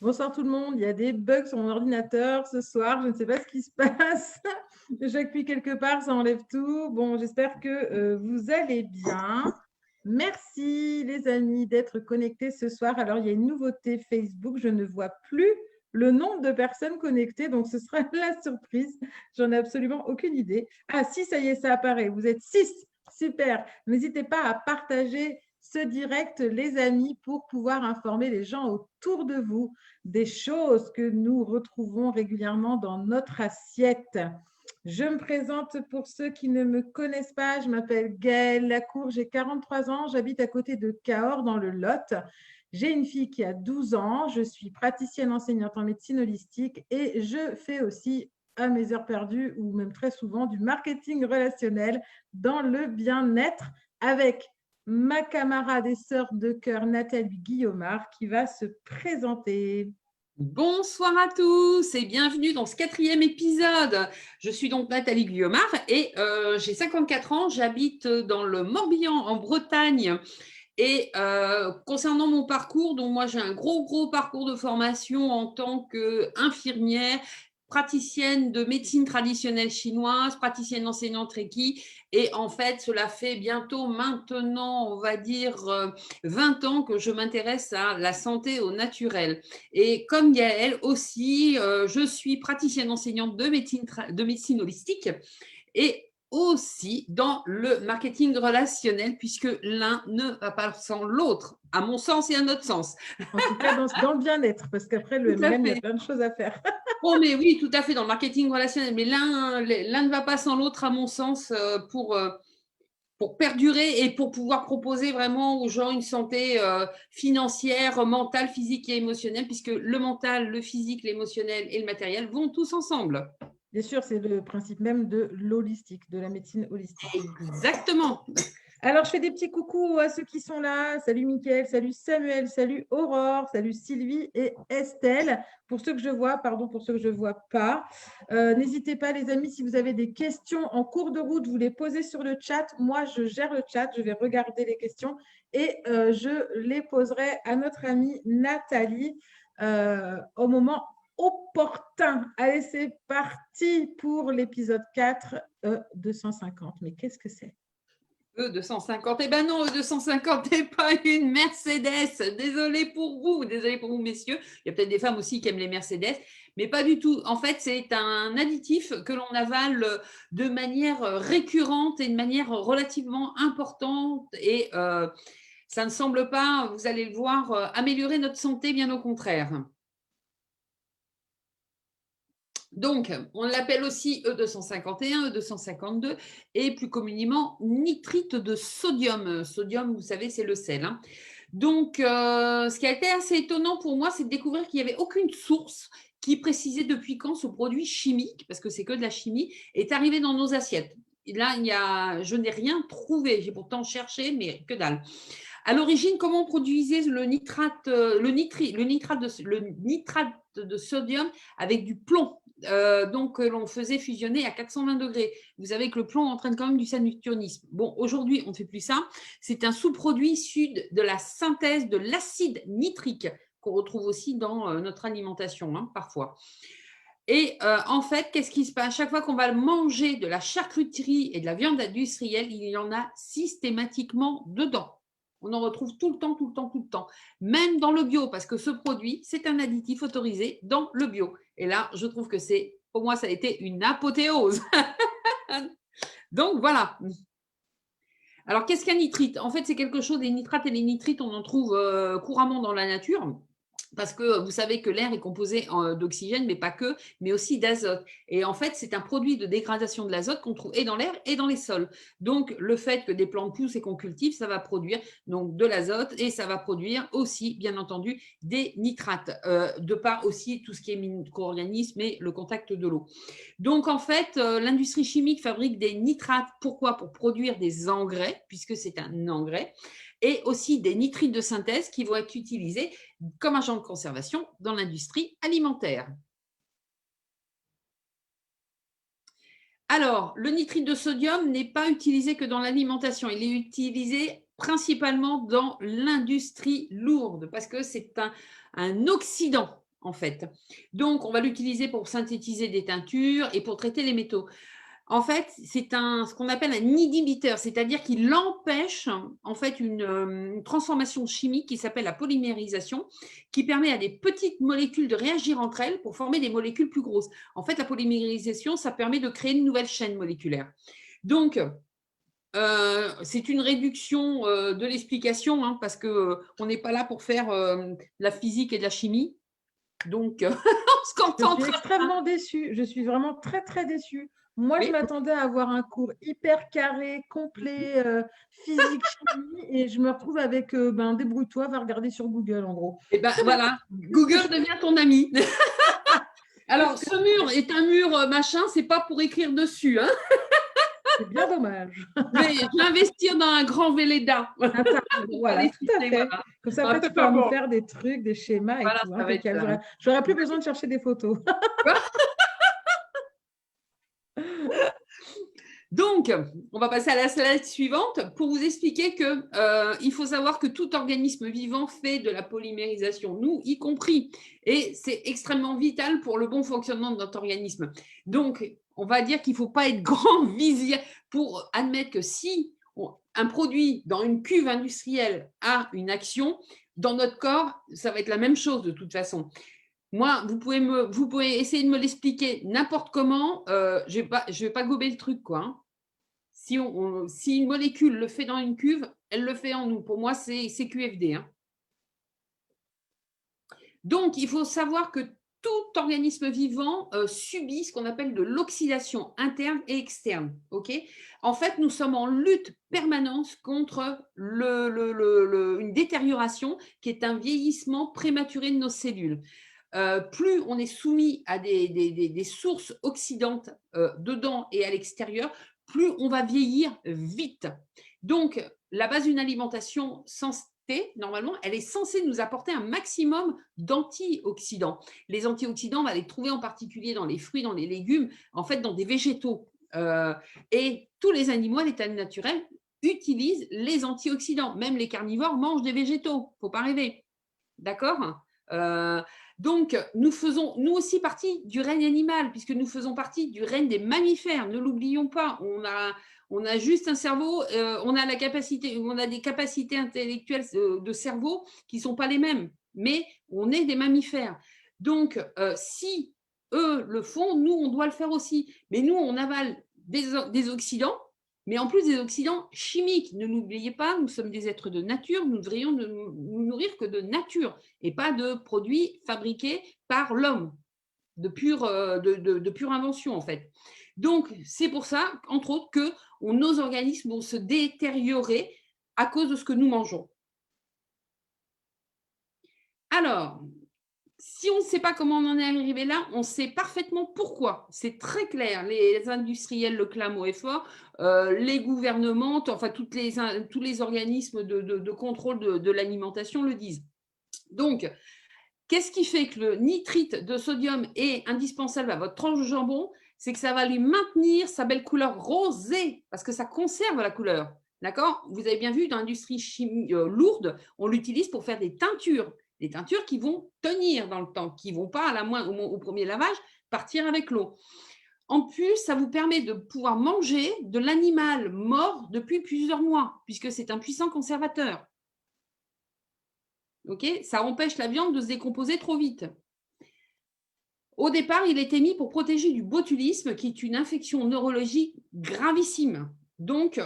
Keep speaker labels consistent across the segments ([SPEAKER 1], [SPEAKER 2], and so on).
[SPEAKER 1] Bonsoir tout le monde. Il y a des bugs sur mon ordinateur ce soir. Je ne sais pas ce qui se passe. J'appuie quelque part, ça enlève tout. Bon, j'espère que vous allez bien. Merci les amis d'être connectés ce soir. Alors, il y a une nouveauté Facebook. Je ne vois plus le nombre de personnes connectées, donc ce sera la surprise. J'en ai absolument aucune idée. Ah si, ça y est, ça apparaît. Vous êtes 6. Super. N'hésitez pas à partager ce direct, les amis, pour pouvoir informer les gens autour de vous des choses que nous retrouvons régulièrement dans notre assiette. Je me présente pour ceux qui ne me connaissent pas. Je m'appelle Gaëlle Lacour, j'ai 43 ans, j'habite à côté de Cahors dans le Lot. J'ai une fille qui a 12 ans, je suis praticienne enseignante en médecine holistique et je fais aussi à mes heures perdues ou même très souvent du marketing relationnel dans le bien-être avec ma camarade et sœur de cœur Nathalie Guillaumard qui va se présenter.
[SPEAKER 2] Bonsoir à tous et bienvenue dans ce 4e épisode. Je suis donc Nathalie Guillaumard et j'ai 54 ans, j'habite dans le Morbihan en Bretagne. Et concernant mon parcours, donc moi j'ai un gros parcours de formation en tant qu'infirmière, praticienne de médecine traditionnelle chinoise, praticienne enseignante Reiki. Et en fait, cela fait bientôt maintenant, on va dire, 20 ans que je m'intéresse à la santé au naturel. Et comme Gaëlle aussi, je suis praticienne enseignante de médecine holistique et aussi dans le marketing relationnel, puisque l'un ne va pas sans l'autre, à mon sens et à notre sens.
[SPEAKER 1] En tout cas, dans le bien-être, parce qu'après, le
[SPEAKER 2] Tout à
[SPEAKER 1] MLM, il y a
[SPEAKER 2] fait.
[SPEAKER 1] plein de choses à faire.
[SPEAKER 2] Oh, mais oui, tout à fait, dans le marketing relationnel. Mais l'un ne va pas sans l'autre, à mon sens, pour perdurer et pour pouvoir proposer vraiment aux gens une santé financière, mentale, physique et émotionnelle, puisque le mental, le physique, l'émotionnel et le matériel vont tous ensemble.
[SPEAKER 1] Bien sûr, c'est le principe même de l'holistique, de la médecine holistique.
[SPEAKER 2] Exactement.
[SPEAKER 1] Alors, je fais des petits coucous à ceux qui sont là. Salut Mickaël, salut Samuel, salut Aurore, salut Sylvie et Estelle. Pour ceux que je vois, pardon, pour ceux que je ne vois pas. N'hésitez pas, les amis, si vous avez des questions en cours de route, vous les posez sur le chat. Moi, je gère le chat, je vais regarder les questions et je les poserai à notre amie Nathalie au moment opportun. Allez, c'est parti pour l'épisode 4, E250. Mais qu'est-ce que c'est ?
[SPEAKER 2] E250, eh ben non, E250 n'est pas une Mercedes. Désolée pour vous, messieurs. Il y a peut-être des femmes aussi qui aiment les Mercedes, mais pas du tout. En fait, c'est un additif que l'on avale de manière récurrente et de manière relativement importante. Et ça ne semble pas, vous allez le voir, améliorer notre santé, bien au contraire. Donc, on l'appelle aussi E251, E252 et plus communément nitrite de sodium. Sodium, vous savez, c'est le sel. Hein. Donc, ce qui a été assez étonnant pour moi, c'est de découvrir qu'il n'y avait aucune source qui précisait depuis quand ce produit chimique, parce que c'est que de la chimie, est arrivé dans nos assiettes. Et là, je n'ai rien trouvé. J'ai pourtant cherché, mais que dalle. À l'origine, comment on produisait le nitrate de sodium avec du plomb donc l'on faisait fusionner à 420 degrés. Vous savez que le plomb entraîne quand même du saturnisme. Bon, aujourd'hui, on ne fait plus ça. C'est un sous-produit issu de la synthèse de l'acide nitrique qu'on retrouve aussi dans notre alimentation, hein, parfois. Et en fait, qu'est-ce qui se passe? À chaque fois qu'on va manger de la charcuterie et de la viande industrielle, il y en a systématiquement dedans. On en retrouve tout le temps, même dans le bio, parce que ce produit, c'est un additif autorisé dans le bio. Et là, je trouve que pour moi, ça a été une apothéose. Donc, voilà. Alors, qu'est-ce qu'un nitrite? En fait, c'est quelque chose, les nitrates et les nitrites, on en trouve couramment dans la nature. Parce que vous savez que l'air est composé d'oxygène, mais pas que, mais aussi d'azote. Et en fait, c'est un produit de dégradation de l'azote qu'on trouve et dans l'air et dans les sols. Donc, le fait que des plantes poussent et qu'on cultive, ça va produire donc de l'azote et ça va produire aussi, bien entendu, des nitrates, de par aussi tout ce qui est micro-organismes et le contact de l'eau. Donc, en fait, l'industrie chimique fabrique des nitrates. Pourquoi? Pour produire des engrais, puisque c'est un engrais, et aussi des nitrites de synthèse qui vont être utilisés comme agent de conservation dans l'industrie alimentaire. Alors, le nitrite de sodium n'est pas utilisé que dans l'alimentation, il est utilisé principalement dans l'industrie lourde parce que c'est un oxydant. en fait. Donc, on va l'utiliser pour synthétiser des teintures et pour traiter les métaux. En fait, c'est ce qu'on appelle un inhibiteur, c'est-à-dire qu'il empêche en fait une transformation chimique qui s'appelle la polymérisation, qui permet à des petites molécules de réagir entre elles pour former des molécules plus grosses. En fait, la polymérisation, ça permet de créer une nouvelle chaîne moléculaire. Donc, c'est une réduction de l'explication, hein, parce qu'on n'est pas là pour faire la physique et de la chimie. Donc, on se
[SPEAKER 1] Je
[SPEAKER 2] contente.
[SPEAKER 1] suis extrêmement déçue. Je suis vraiment très, très déçue. Moi, je m'attendais à avoir un cours hyper carré, complet, physique, chimie, et je me retrouve avec débrouille-toi, va regarder sur Google, en gros.
[SPEAKER 2] Et ben voilà, Google devient ton ami. Alors, ce mur est un mur machin, c'est pas pour écrire dessus, hein.
[SPEAKER 1] C'est bien dommage.
[SPEAKER 2] Mais je vais investir dans un grand Velleda.
[SPEAKER 1] Voilà, tout à fait.
[SPEAKER 2] Voilà.
[SPEAKER 1] Comme ça, après, tu pourras nous faire des trucs, des schémas et
[SPEAKER 2] Voilà,
[SPEAKER 1] tout.
[SPEAKER 2] ça va être
[SPEAKER 1] J'aurais plus besoin de chercher des photos.
[SPEAKER 2] Donc, on va passer à la slide suivante pour vous expliquer qu'il faut savoir que tout organisme vivant fait de la polymérisation, nous y compris, et c'est extrêmement vital pour le bon fonctionnement de notre organisme. Donc, on va dire qu'il ne faut pas être grand visionnaire pour admettre que si un produit dans une cuve industrielle a une action, dans notre corps, ça va être la même chose de toute façon. Moi, vous pouvez essayer de me l'expliquer n'importe comment. Je ne vais pas gober le truc, quoi. Hein. Si une molécule le fait dans une cuve, elle le fait en nous. Pour moi, c'est QFD. Hein. Donc, il faut savoir que tout organisme vivant subit ce qu'on appelle de l'oxydation interne et externe. Okay, en fait, nous sommes en lutte permanente contre une détérioration qui est un vieillissement prématuré de nos cellules. Plus on est soumis à des sources oxydantes dedans et à l'extérieur, plus on va vieillir vite. Donc, la base d'une alimentation santé, normalement, elle est censée nous apporter un maximum d'antioxydants. Les antioxydants, on va les trouver en particulier dans les fruits, dans les légumes, en fait, dans des végétaux. Et tous les animaux à l'état naturel utilisent les antioxydants. Même les carnivores mangent des végétaux. Il ne faut pas rêver. D'accord ? Donc, nous faisons, nous aussi, partie du règne animal, puisque nous faisons partie du règne des mammifères. Ne l'oublions pas. On a juste un cerveau, on a des capacités intellectuelles de cerveau qui ne sont pas les mêmes, mais on est des mammifères. Donc, si eux le font, nous, on doit le faire aussi. Mais nous, on avale des oxydants, mais en plus des oxydants chimiques. Ne l'oubliez pas, nous sommes des êtres de nature, nous devrions nous nourrir que de nature et pas de produits fabriqués par l'homme, de pure invention en fait. Donc, c'est pour ça, entre autres, que nos organismes vont se détériorer à cause de ce que nous mangeons. Alors, si on ne sait pas comment on en est arrivé là, on sait parfaitement pourquoi. C'est très clair. Les industriels le clament haut et fort, les gouvernements, enfin tous les organismes de contrôle de l'alimentation le disent. Donc, qu'est-ce qui fait que le nitrite de sodium est indispensable à votre tranche de jambon? C'est que ça va lui maintenir sa belle couleur rosée, parce que ça conserve la couleur. D'accord? Vous avez bien vu, dans l'industrie chimique lourde, on l'utilise pour faire des teintures. Des teintures qui vont tenir dans le temps, qui ne vont pas, au premier lavage, partir avec l'eau. En plus, ça vous permet de pouvoir manger de l'animal mort depuis plusieurs mois, puisque c'est un puissant conservateur. Okay, ça empêche la viande de se décomposer trop vite. Au départ, il était mis pour protéger du botulisme, qui est une infection neurologique gravissime. Donc,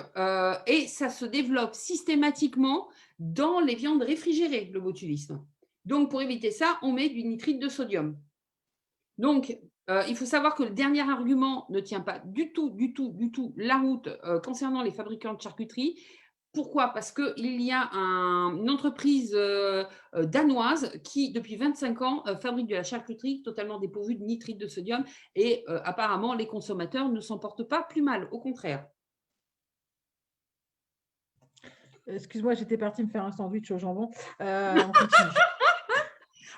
[SPEAKER 2] et ça se développe systématiquement dans les viandes réfrigérées, le botulisme. Donc, pour éviter ça, on met du nitrite de sodium. Donc, il faut savoir que le dernier argument ne tient pas du tout la route concernant les fabricants de charcuterie. Pourquoi? Parce qu'il y a une entreprise danoise qui, depuis 25 ans, fabrique de la charcuterie totalement dépourvue de nitrite de sodium et apparemment, les consommateurs ne s'en portent pas plus mal, au contraire.
[SPEAKER 1] Excuse-moi, j'étais partie me faire un sandwich au jambon. On continue.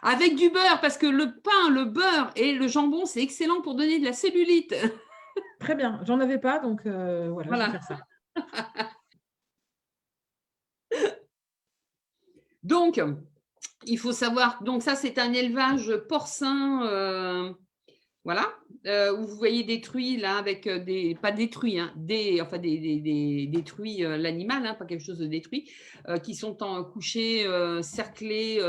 [SPEAKER 2] Avec du beurre, parce que le pain, le beurre et le jambon, c'est excellent pour donner de la cellulite.
[SPEAKER 1] Très bien, j'en avais pas, donc voilà, je vais faire ça.
[SPEAKER 2] Donc, il faut savoir, donc ça, c'est un élevage porcin, voilà, où vous voyez des truies là avec pas détruits, hein, détruits l'animal, hein, pas quelque chose de détruit, qui sont couchés, cerclés,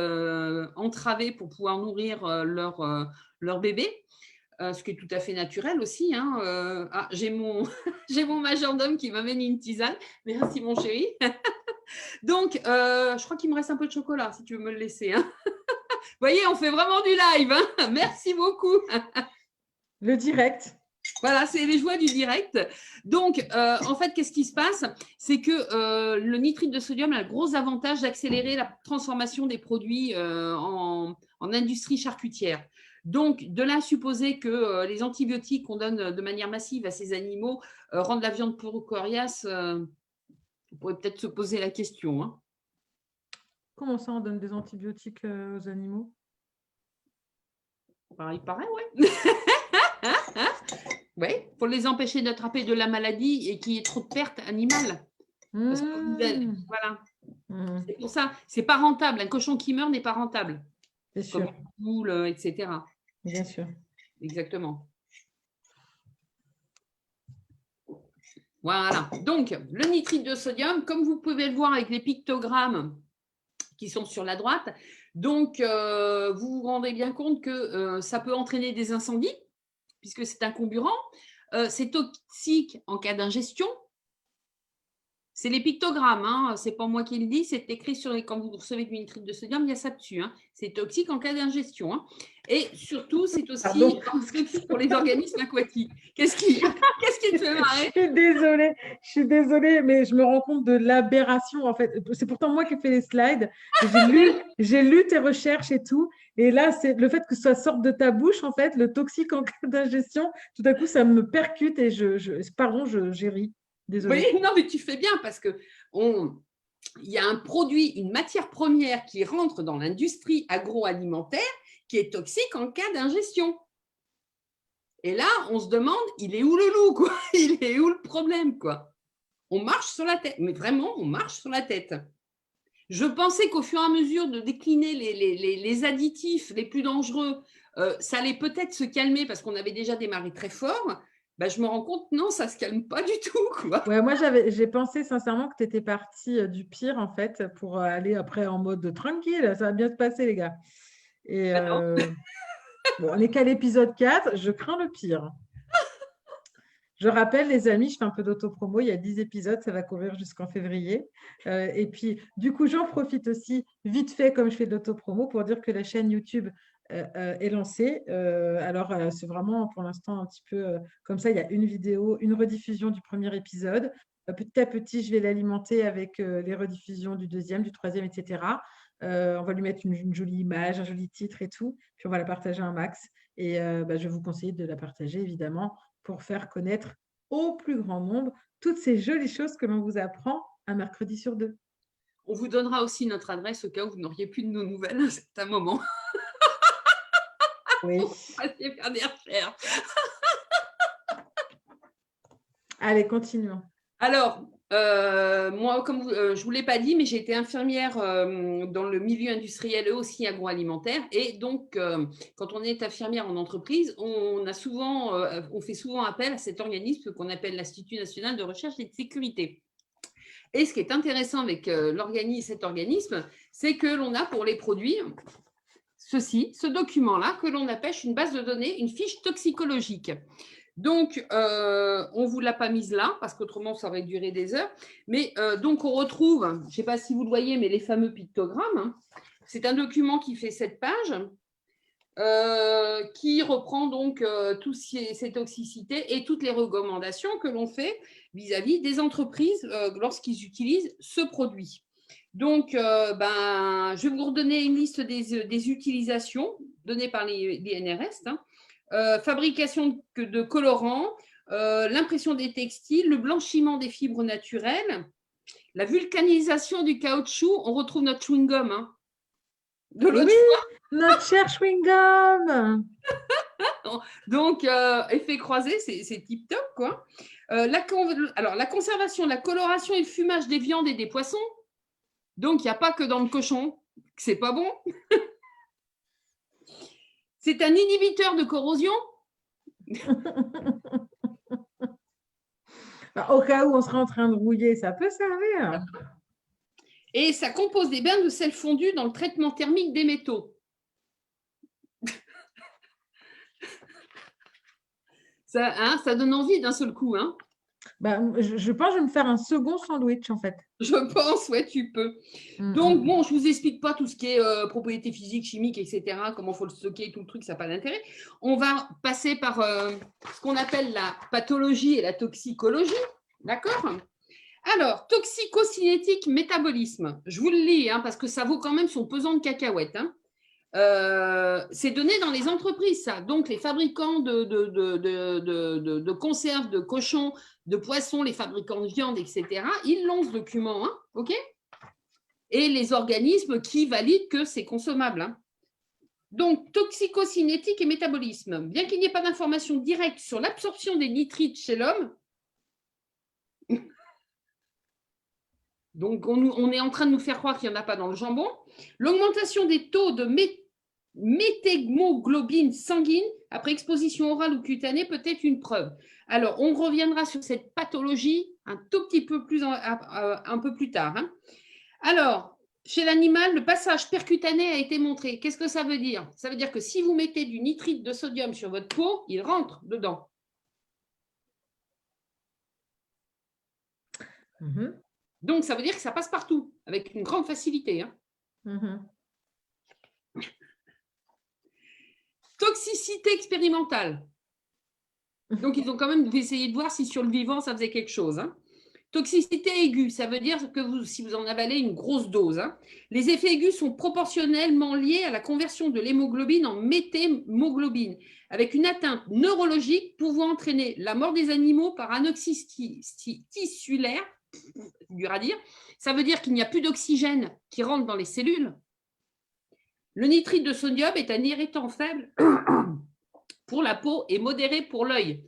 [SPEAKER 2] entravés pour pouvoir nourrir leur bébé. Ce qui est tout à fait naturel aussi. Hein. J'ai mon, j'ai mon majordome qui m'amène une tisane. Merci, mon chéri. Donc, je crois qu'il me reste un peu de chocolat, si tu veux me le laisser. Hein. Vous voyez, on fait vraiment du live. Hein. Merci beaucoup.
[SPEAKER 1] Le direct.
[SPEAKER 2] Voilà, c'est les joies du direct. Donc, en fait, qu'est-ce qui se passe? C'est que le nitrite de sodium a le gros avantage d'accélérer la transformation des produits en industrie charcutière. Donc, de là à supposer que les antibiotiques qu'on donne de manière massive à ces animaux rendent la viande plus coriace, on pourrait peut-être se poser la question. Hein.
[SPEAKER 1] Comment ça, on donne des antibiotiques aux animaux?
[SPEAKER 2] Il paraît, ouais. Oui, pour les empêcher d'attraper de la maladie et qu'il y ait trop de pertes animales. Parce que voilà. C'est pour ça, c'est pas rentable. Un cochon qui meurt n'est pas rentable.
[SPEAKER 1] C'est sûr.
[SPEAKER 2] Comme une poule, etc.
[SPEAKER 1] Bien sûr.
[SPEAKER 2] Exactement. Voilà. Donc, le nitrite de sodium, comme vous pouvez le voir avec les pictogrammes qui sont sur la droite, donc vous vous rendez bien compte que ça peut entraîner des incendies, puisque c'est un comburant. C'est toxique en cas d'ingestion. C'est les pictogrammes, hein. C'est pas moi qui le dis, c'est écrit sur quand vous recevez du nitrite de sodium, il y a ça dessus. Hein. C'est toxique en cas d'ingestion. Hein. Et surtout, c'est aussi toxique pour les organismes aquatiques. Qu'est-ce qui te fait marrer?
[SPEAKER 1] Je suis désolée, mais je me rends compte de l'aberration en fait. C'est pourtant moi qui ai fait les slides. J'ai lu tes recherches et tout. Et là, c'est le fait que ça sorte de ta bouche, en fait, le toxique en cas d'ingestion, tout à coup, ça me percute et j'ai ri. Désolée.
[SPEAKER 2] Oui, non, mais tu fais bien parce que il y a un produit, une matière première qui rentre dans l'industrie agroalimentaire qui est toxique en cas d'ingestion. Et là, on se demande, il est où le loup, quoi? Il est où le problème, quoi? On marche sur la tête, mais vraiment, on marche sur la tête. Je pensais qu'au fur et à mesure de décliner les additifs les plus dangereux, ça allait peut-être se calmer parce qu'on avait déjà démarré très fort. Ben, je me rends compte, non, ça ne se calme pas du tout. Quoi.
[SPEAKER 1] Ouais, moi, j'ai pensé sincèrement que tu étais parti du pire, en fait, pour aller après en mode tranquille, ça va bien se passer, les gars. Et bon, on n'est qu'à l'épisode 4, je crains le pire. Je rappelle, les amis, je fais un peu d'autopromo, il y a 10 épisodes, ça va courir jusqu'en février. Et puis, du coup, j'en profite aussi, vite fait, comme je fais de l'autopromo, pour dire que la chaîne YouTube est lancée. Alors, c'est vraiment pour l'instant un petit peu comme ça, il y a une vidéo, une rediffusion du premier épisode. Petit à petit, je vais l'alimenter avec les rediffusions du deuxième, du troisième, etc. On va lui mettre une jolie image, un joli titre et tout, puis on va la partager un max. Et je vais vous conseiller de la partager, évidemment, pour faire connaître au plus grand nombre toutes ces jolies choses que l'on vous apprend un mercredi sur 2.
[SPEAKER 2] On vous donnera aussi notre adresse au cas où vous n'auriez plus de nos nouvelles à un certain moment.
[SPEAKER 1] Oui.
[SPEAKER 2] On va faire des recherches.
[SPEAKER 1] Allez, continuons.
[SPEAKER 2] Alors, moi, comme je ne vous l'ai pas dit, mais j'ai été infirmière dans le milieu industriel, eux aussi agroalimentaire. Et donc, quand on est infirmière en entreprise, on fait souvent appel à cet organisme qu'on appelle l'Institut national de recherche et de sécurité. Et ce qui est intéressant avec cet organisme, c'est que l'on a pour les produits ce document-là que l'on appelle une base de données, une fiche toxicologique. Donc, on ne vous l'a pas mise là, parce qu'autrement, ça aurait duré des heures. Mais donc, on retrouve, je ne sais pas si vous le voyez, mais les fameux pictogrammes. Hein. C'est un document qui fait 7 pages, qui reprend donc toutes ces toxicités et toutes les recommandations que l'on fait vis-à-vis des entreprises lorsqu'ils utilisent ce produit. Donc, je vais vous redonner une liste des utilisations données par les NRS. Hein. Fabrication de colorants, l'impression des textiles, le blanchiment des fibres naturelles, la vulcanisation du caoutchouc. On retrouve notre chewing-gum hein, de l'autre fois.
[SPEAKER 1] Notre cher chewing-gum.
[SPEAKER 2] Donc, effet croisé, c'est tip-top, quoi. Alors, la conservation, la coloration et le fumage des viandes et des poissons. Donc, il n'y a pas que dans le cochon. que c'est pas bon. C'est un inhibiteur de corrosion.
[SPEAKER 1] Au cas où on serait en train de rouiller, ça peut servir.
[SPEAKER 2] Et ça compose des bains de sel fondu dans le traitement thermique des métaux. Ça donne envie d'un seul coup. Hein.
[SPEAKER 1] Je pense que je vais me faire un second sandwich, en fait.
[SPEAKER 2] Je pense, ouais, tu peux. Donc, bon, je ne vous explique pas tout ce qui est propriétés physiques, chimiques, etc., comment il faut le stocker, tout le truc, ça n'a pas d'intérêt. On va passer par ce qu'on appelle la pathologie et la toxicologie. D'accord ? Alors, toxicocinétique métabolisme. Je vous le lis, hein, parce que ça vaut quand même son pesant de cacahuètes. Hein. C'est donné dans les entreprises, ça. Donc, les fabricants de conserves, de cochons, de poissons, les fabricants de viande, etc., ils l'ont ce document, hein, OK ? Et les organismes qui valident que c'est consommable. Hein. Donc, toxicocinétique et métabolisme. Bien qu'il n'y ait pas d'information directe sur l'absorption des nitrites chez l'homme, donc on est en train de nous faire croire qu'il n'y en a pas dans le jambon, l'augmentation des taux de méthémoglobine sanguine après exposition orale ou cutanée peut être une preuve. Alors, on reviendra sur cette pathologie un tout petit peu plus, un peu plus tard. Hein. Alors, chez l'animal, le passage percutané a été montré. Qu'est-ce que ça veut dire? Ça veut dire que si vous mettez du nitrite de sodium sur votre peau, il rentre dedans. Donc, ça veut dire que ça passe partout, avec une grande facilité. Hein. Toxicité expérimentale. Donc, ils ont quand même essayé de voir si sur le vivant, ça faisait quelque chose. Hein. Toxicité aiguë, ça veut dire que si vous en avalez une grosse dose, hein, les effets aigus sont proportionnellement liés à la conversion de l'hémoglobine en méthémoglobine, avec une atteinte neurologique pouvant entraîner la mort des animaux par anoxie tissulaire, dur à dire. Ça veut dire qu'il n'y a plus d'oxygène qui rentre dans les cellules. Le nitrite de sodium est un irritant faible pour la peau et modéré pour l'œil.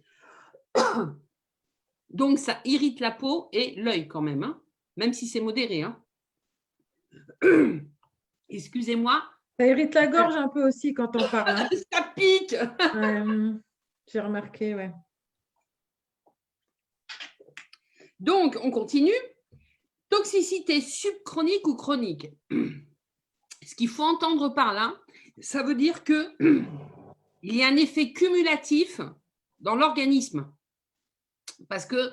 [SPEAKER 2] Donc, ça irrite la peau et l'œil quand même, hein, même si c'est modéré. Hein. Excusez-moi.
[SPEAKER 1] Ça irrite la gorge un peu aussi quand on parle. Hein.
[SPEAKER 2] Ça pique.
[SPEAKER 1] J'ai remarqué, ouais. Donc,
[SPEAKER 2] on continue. Toxicité subchronique ou chronique. Ce qu'il faut entendre par là, ça veut dire qu'il y a un effet cumulatif dans l'organisme. Parce que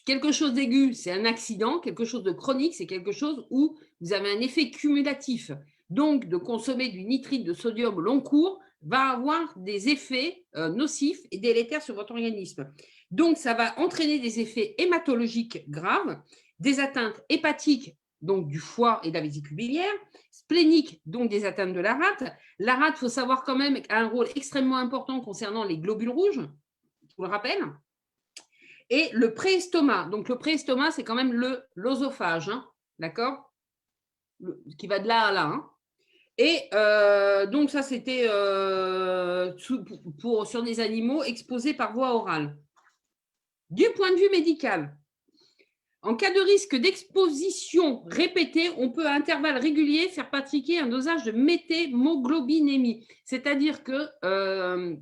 [SPEAKER 2] quelque chose d'aigu, c'est un accident, quelque chose de chronique, c'est quelque chose où vous avez un effet cumulatif. Donc, de consommer du nitrite de sodium au long cours va avoir des effets nocifs et délétères sur votre organisme. Donc, ça va entraîner des effets hématologiques graves, des atteintes hépatiques, donc du foie et de la vésicule biliaire, spléniques, donc des atteintes de la rate. La rate, il faut savoir quand même, a un rôle extrêmement important concernant les globules rouges, je vous le rappelle. Et le préestomac. Donc, le préestomac, c'est quand même l'œsophage, hein, d'accord, qui va de là à là. Hein. Et donc, ça, c'était sur des animaux exposés par voie orale. Du point de vue médical, en cas de risque d'exposition répétée, on peut à intervalles réguliers faire pratiquer un dosage de méthémoglobinémie. C'est-à-dire que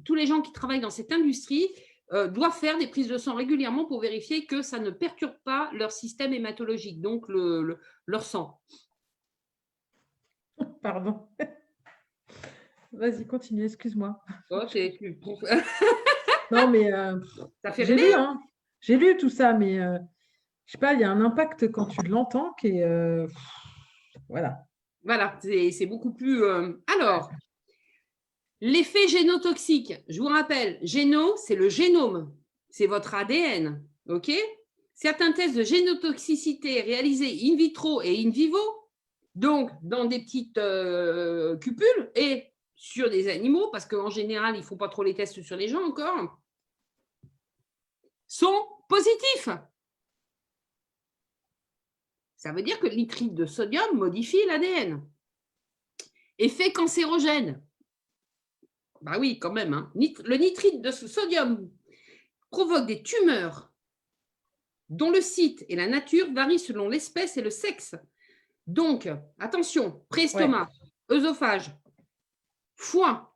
[SPEAKER 2] tous les gens qui travaillent dans cette industrie doivent faire des prises de sang régulièrement pour vérifier que ça ne perturbe pas leur système hématologique, donc leur sang.
[SPEAKER 1] Pardon. Vas-y, continue, excuse-moi.
[SPEAKER 2] Oh,
[SPEAKER 1] non, mais
[SPEAKER 2] ça fait rêver.
[SPEAKER 1] J'ai lu tout ça, mais je sais pas, il y a un impact quand tu l'entends qui est… voilà.
[SPEAKER 2] Voilà, c'est beaucoup plus… Alors, l'effet génotoxique, je vous rappelle, géno, c'est le génome, c'est votre ADN, ok? Certains tests de génotoxicité réalisés in vitro et in vivo, donc dans des petites cupules et sur des animaux, parce qu'en général, il ne faut pas trop les tests sur les gens encore, sont positifs. Ça veut dire que le nitrite de sodium modifie l'ADN. Effet cancérogène. Bah oui, quand même. Hein. Le nitrite de sodium provoque des tumeurs dont le site et la nature varient selon l'espèce et le sexe. Donc, attention, préestomac. Ouais. œsophage, foie.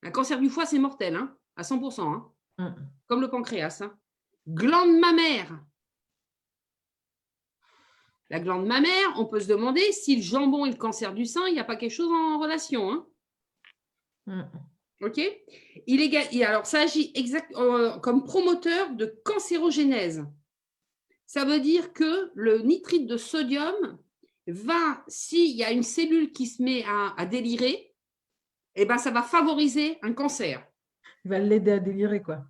[SPEAKER 2] Un cancer du foie, c'est mortel, hein, à 100%, hein, comme le pancréas. Hein. Glande mammaire. La glande mammaire, on peut se demander si le jambon et le cancer du sein, il n'y a pas quelque chose en relation. Hein. OK. Alors, ça agit comme promoteur de cancérogénèse. Ça veut dire que le nitrite de sodium va, s'il y a une cellule qui se met à délirer, eh ben, ça va favoriser un cancer.
[SPEAKER 1] Il va l'aider à délirer, quoi.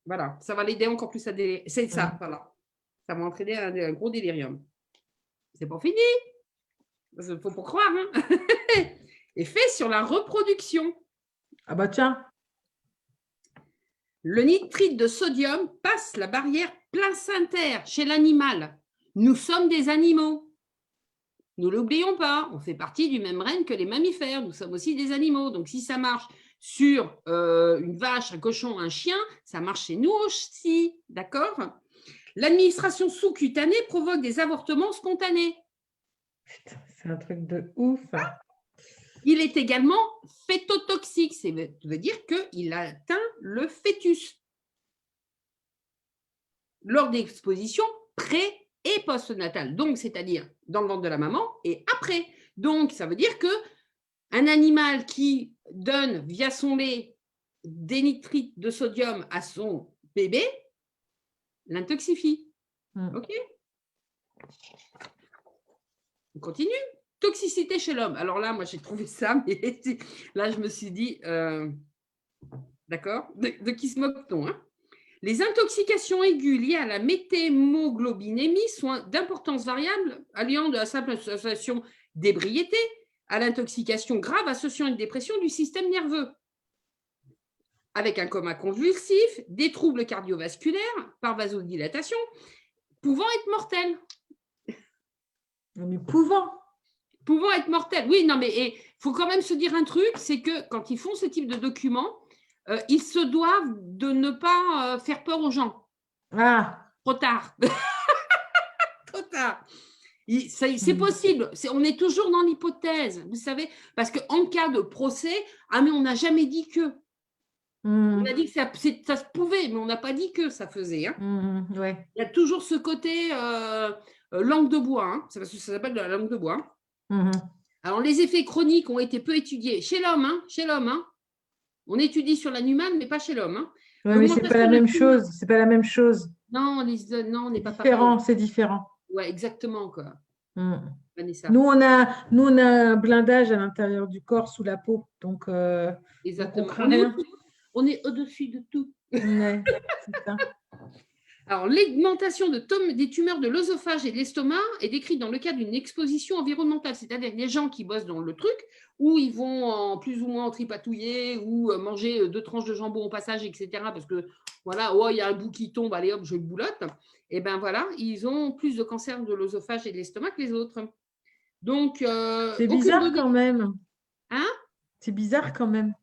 [SPEAKER 2] Voilà, ça va l'aider encore plus à délirer. C'est ça, voilà. Ça va entraîner un gros délirium. C'est pas fini. Il faut pas croire. Hein. Effet sur la reproduction.
[SPEAKER 1] Ah bah tiens.
[SPEAKER 2] Le nitrite de sodium passe la barrière placentaire chez l'animal. Nous sommes des animaux. Nous ne l'oublions pas, on fait partie du même règne que les mammifères. Nous sommes aussi des animaux. Donc, si ça marche sur une vache, un cochon, un chien, ça marche chez nous aussi. D'accord? L'administration sous-cutanée provoque des avortements spontanés.
[SPEAKER 1] Putain, c'est un truc de ouf.
[SPEAKER 2] Il est également fétotoxique. Ça veut dire qu'il atteint le fœtus lors d'expositions pré- et postnatales. Donc, c'est-à-dire dans le ventre de la maman et après. Donc, ça veut dire qu'un animal qui donne via son lait des nitrites de sodium à son bébé l'intoxifie. OK? On continue. Toxicité chez l'homme. Alors là, moi, j'ai trouvé ça, mais là, je me suis dit, d'accord, de qui se moque-t-on, hein? Les intoxications aiguës liées à la méthémoglobinémie sont d'importance variable, alliant de la simple association d'ébriété à l'intoxication grave associant une dépression du système nerveux, avec un coma convulsif, des troubles cardiovasculaires par vasodilatation, pouvant être mortels.
[SPEAKER 1] Mais pouvant
[SPEAKER 2] être mortels. Oui, non, mais il faut quand même se dire un truc, c'est que quand ils font ce type de documents, ils se doivent de ne pas faire peur aux gens.
[SPEAKER 1] Ah.
[SPEAKER 2] Trop tard. Trop tard. C'est possible. On est toujours dans l'hypothèse, vous savez, parce qu'en cas de procès, mais on n'a jamais dit que. On a dit que ça se pouvait, mais on n'a pas dit que ça faisait. Hein.
[SPEAKER 1] Ouais.
[SPEAKER 2] Il y a toujours ce côté langue de bois. Hein. C'est parce que ça s'appelle de la langue de bois. Alors, les effets chroniques ont été peu étudiés chez l'homme. Hein, chez l'homme. Hein. On étudie sur l'animal, mais pas chez l'homme. Hein.
[SPEAKER 1] Oui, mais ce n'est pas la même chose. C'est pas la même chose.
[SPEAKER 2] Non, on n'est pas
[SPEAKER 1] différent. C'est différent.
[SPEAKER 2] Ouais, exactement, quoi. Vanessa.
[SPEAKER 1] Nous, on a un blindage à l'intérieur du corps, sous la peau. Donc,
[SPEAKER 2] exactement.
[SPEAKER 1] On
[SPEAKER 2] est au-dessus de tout.
[SPEAKER 1] Ouais, c'est ça.
[SPEAKER 2] Alors, l'augmentation des tumeurs de l'œsophage et de l'estomac est décrite dans le cadre d'une exposition environnementale, c'est-à-dire les gens qui bossent dans le truc, où ils vont plus ou moins en tripatouiller ou manger 2 tranches de jambon au passage, etc. Parce que, voilà, il y a un bout qui tombe, allez hop, je le boulotte. Et bien voilà, ils ont plus de cancer de l'œsophage et de l'estomac que les autres. Donc,
[SPEAKER 1] c'est bizarre quand même.
[SPEAKER 2] Hein?
[SPEAKER 1] C'est bizarre quand même.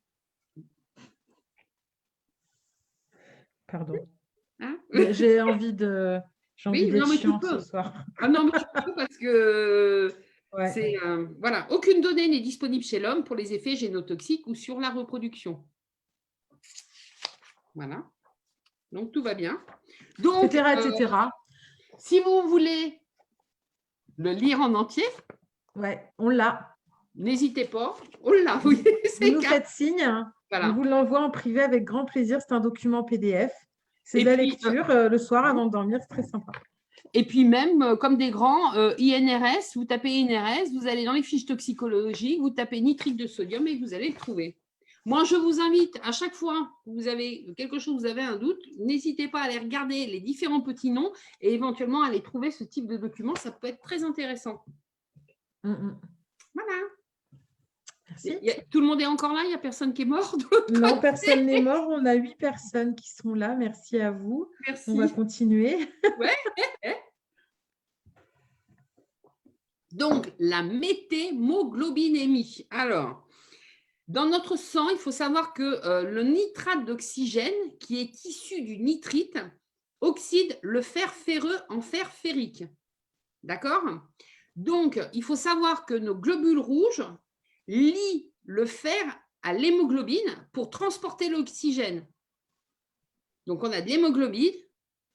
[SPEAKER 1] Pardon.
[SPEAKER 2] Hein?
[SPEAKER 1] J'ai envie d'être chiant ce soir.
[SPEAKER 2] Non, mais tu peux parce que c'est voilà, aucune donnée n'est disponible chez l'homme pour les effets génotoxiques ou sur la reproduction. Voilà. Donc tout va bien. Donc,
[SPEAKER 1] etc.
[SPEAKER 2] Si vous voulez le lire en entier,
[SPEAKER 1] on l'a.
[SPEAKER 2] N'hésitez pas. On l'a, oui.
[SPEAKER 1] Vous nous faites signe.
[SPEAKER 2] Voilà.
[SPEAKER 1] On vous l'envoie en privé avec grand plaisir. C'est un document PDF. C'est de la lecture le soir avant de dormir, c'est très sympa.
[SPEAKER 2] Et puis même, comme des grands, INRS, vous tapez INRS, vous allez dans les fiches toxicologiques, vous tapez nitrite de sodium et vous allez le trouver. Moi, je vous invite, à chaque fois que vous avez quelque chose, vous avez un doute, n'hésitez pas à aller regarder les différents petits noms et éventuellement aller trouver ce type de document, ça peut être très intéressant. Voilà. Tout le monde est encore là? Il n'y a personne qui est mort?
[SPEAKER 1] Non, personne n'est mort. On a 8 personnes qui sont là. Merci à vous.
[SPEAKER 2] Merci.
[SPEAKER 1] On va continuer.
[SPEAKER 2] Ouais. Donc, la méthémoglobinémie. Alors, dans notre sang, il faut savoir que le nitrate d'oxygène, qui est issu du nitrite, oxyde le fer ferreux en fer ferrique. D'accord? Donc, il faut savoir que nos globules rouges lie le fer à l'hémoglobine pour transporter l'oxygène. Donc, on a de l'hémoglobine.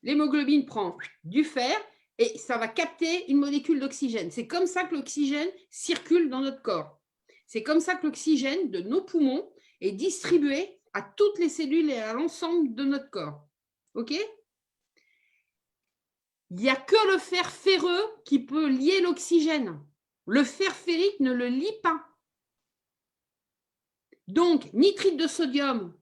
[SPEAKER 2] L'hémoglobine prend du fer et ça va capter une molécule d'oxygène. C'est comme ça que l'oxygène circule dans notre corps. C'est comme ça que l'oxygène de nos poumons est distribué à toutes les cellules et à l'ensemble de notre corps. OK ? Il n'y a que le fer ferreux qui peut lier l'oxygène. Le fer ferrique ne le lie pas. Donc, nitrite de sodium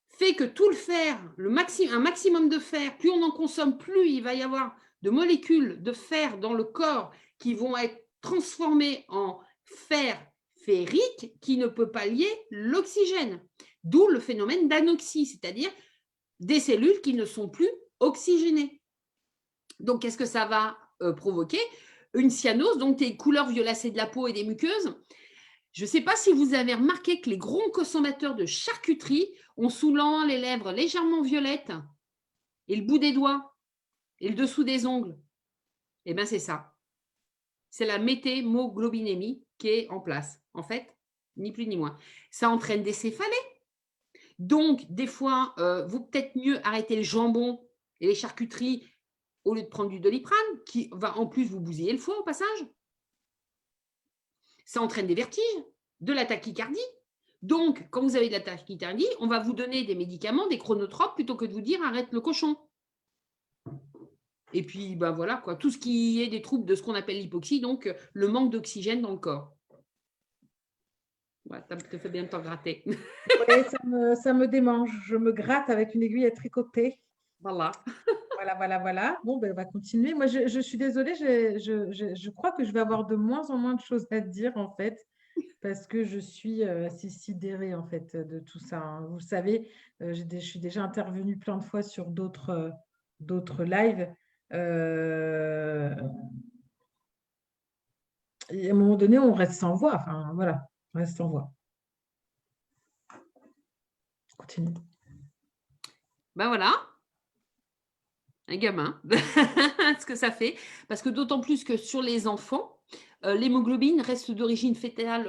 [SPEAKER 2] fait que tout le fer, un maximum de fer, plus on en consomme, plus il va y avoir de molécules de fer dans le corps qui vont être transformées en fer ferrique qui ne peut pas lier l'oxygène. D'où le phénomène d'anoxie, c'est-à-dire des cellules qui ne sont plus oxygénées. Donc, qu'est-ce que ça va provoquer? Une cyanose, donc des couleurs violacées de la peau et des muqueuses. Je ne sais pas si vous avez remarqué que les gros consommateurs de charcuterie ont souvent les lèvres légèrement violettes et le bout des doigts et le dessous des ongles. Eh bien, c'est ça. C'est la méthémoglobinémie qui est en place. En fait, ni plus ni moins. Ça entraîne des céphalées. Donc, des fois, vaut peut-être mieux arrêter le jambon et les charcuteries au lieu de prendre du Doliprane, qui va en plus vous bousiller le foie au passage. Ça entraîne des vertiges, de la tachycardie. Donc, quand vous avez de la tachycardie, on va vous donner des médicaments, des chronotropes, plutôt que de vous dire arrête le cochon. Et puis, ben voilà, quoi, tout ce qui est des troubles de ce qu'on appelle l'hypoxie, donc le manque d'oxygène dans le corps. Ouais, ça te fait bien de t'en gratter.
[SPEAKER 1] Oui, ça me démange. Je me gratte avec une aiguille à tricoter.
[SPEAKER 2] Voilà.
[SPEAKER 1] Voilà. Bon, ben, on va continuer. Moi, je suis désolée, je crois que je vais avoir de moins en moins de choses à dire, en fait, parce que je suis assez sidérée, en fait, de tout ça, hein. Vous savez, je suis déjà intervenue plein de fois sur d'autres lives. Et à un moment donné, on reste sans voix. Enfin, voilà, on reste sans voix. Continue.
[SPEAKER 2] Ben voilà. Un gamin, ce que ça fait. Parce que d'autant plus que sur les enfants, l'hémoglobine reste d'origine fétale,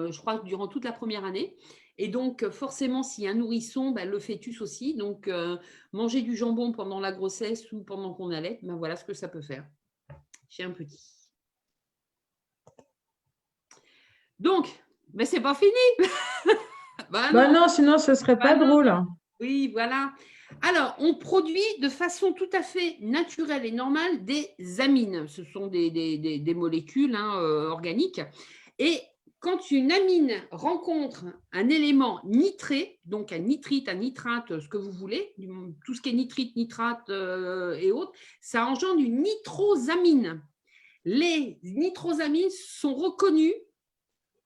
[SPEAKER 2] je crois, durant toute la première année. Et donc, forcément, s'il y a un nourrisson, ben, le fœtus aussi. Donc, manger du jambon pendant la grossesse ou pendant qu'on allait, ben, voilà ce que ça peut faire chez un petit. Donc, mais c'est pas fini.
[SPEAKER 1] Non, sinon, ce serait pas drôle.
[SPEAKER 2] Oui, voilà. Alors, on produit de façon tout à fait naturelle et normale des amines. Ce sont des molécules organiques. Et quand une amine rencontre un élément nitré, donc un nitrite, un nitrate, ce que vous voulez, tout ce qui est nitrite, nitrate et autres, ça engendre une nitrosamine. Les nitrosamines sont reconnues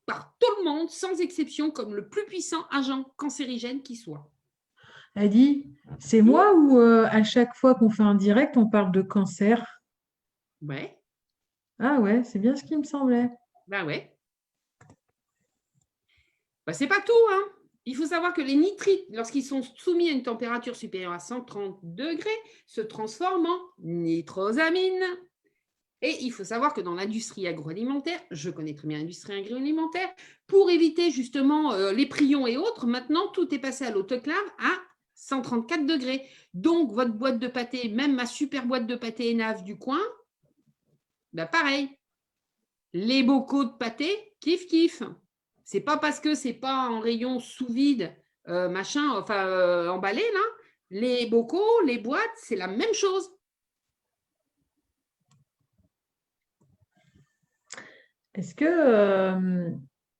[SPEAKER 2] par tout le monde, sans exception, comme le plus puissant agent cancérigène qui soit.
[SPEAKER 1] Elle dit, c'est moi ou à chaque fois qu'on fait un direct, on parle de cancer?
[SPEAKER 2] Ouais.
[SPEAKER 1] Ah ouais, c'est bien ce qui me semblait.
[SPEAKER 2] Ben ouais. Ben, c'est pas tout, hein. Il faut savoir que les nitrites, lorsqu'ils sont soumis à une température supérieure à 130 degrés, se transforment en nitrosamine. Et il faut savoir que dans l'industrie agroalimentaire, je connais très bien l'industrie agroalimentaire, pour éviter justement les prions et autres, maintenant tout est passé à l'autoclave à 134 degrés. Donc votre boîte de pâté, même ma super boîte de pâté Enave du coin, ben pareil. Les bocaux de pâté, kiff. C'est pas parce que c'est pas en rayon sous vide, emballé là. Les bocaux, les boîtes, c'est la même chose.
[SPEAKER 1] Est-ce que...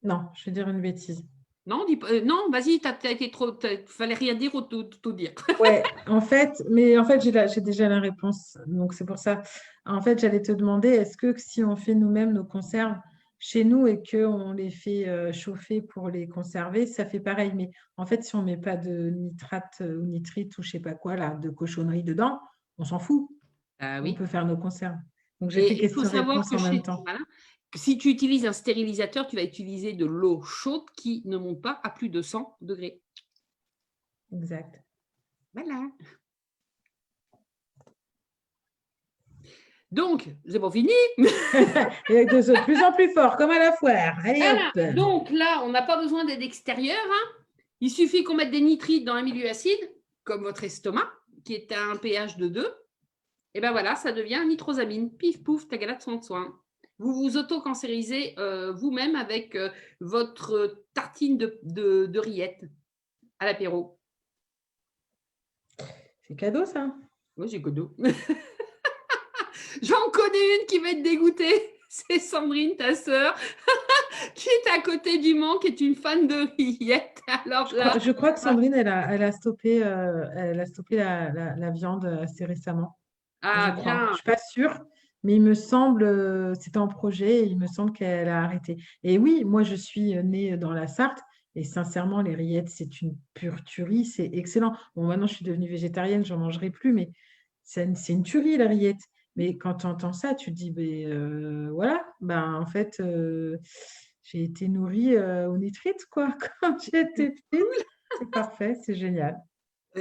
[SPEAKER 1] non, je vais dire une bêtise.
[SPEAKER 2] Non, non, vas-y, t'as été trop. Fallait rien dire ou tout dire.
[SPEAKER 1] Ouais, en fait, j'ai déjà la réponse, donc c'est pour ça. En fait, j'allais te demander, est-ce que si on fait nous-mêmes nos conserves chez nous et qu'on les fait chauffer pour les conserver, ça fait pareil. Mais en fait, si on ne met pas de nitrate ou nitrite ou je ne sais pas quoi, là, de cochonnerie dedans, on s'en fout.
[SPEAKER 2] Ah
[SPEAKER 1] On
[SPEAKER 2] oui.
[SPEAKER 1] peut faire nos conserves. Donc, j'ai
[SPEAKER 2] Et
[SPEAKER 1] fait
[SPEAKER 2] il faut savoir
[SPEAKER 1] question-réponse en même temps.
[SPEAKER 2] voilà, que si tu utilises un stérilisateur, tu vas utiliser de l'eau chaude qui ne monte pas à plus de 100 degrés.
[SPEAKER 1] Exact.
[SPEAKER 2] Voilà. Donc, c'est pas fini.
[SPEAKER 1] Et de plus en plus fort, comme à la foire. Allez,
[SPEAKER 2] Voilà.
[SPEAKER 1] hop.
[SPEAKER 2] Donc là, on n'a pas besoin d'aide extérieure, hein. Il suffit qu'on mette des nitrites dans un milieu acide, comme votre estomac, qui est à un pH de 2. Et bien voilà, ça devient nitrosamine. Pif, pouf, tagala de soin. Vous vous auto-cancérisez vous-même avec votre tartine de rillettes à l'apéro.
[SPEAKER 1] C'est cadeau, ça.
[SPEAKER 2] Oui, c'est cadeau. J'en connais une qui va être dégoûtée. C'est Sandrine, ta sœur, qui est à côté du Mans, qui est une fan de rillettes. Alors là,
[SPEAKER 1] Je crois que Sandrine, elle a stoppé, la viande assez récemment. Je crois. Je
[SPEAKER 2] bien.
[SPEAKER 1] ne suis pas sûre, mais il me semble, c'était en projet, et il me semble qu'elle a arrêté. Et oui, moi, je suis née dans la Sarthe, et sincèrement, les rillettes, c'est une pure tuerie, c'est excellent. Bon, maintenant, je suis devenue végétarienne, j'en mangerai plus, mais c'est une tuerie, la rillette. Mais quand tu entends ça, tu te dis, ben, voilà, ben, en fait, j'ai été nourrie au nitrite, quoi, quand j'étais petite. C'est parfait, c'est génial.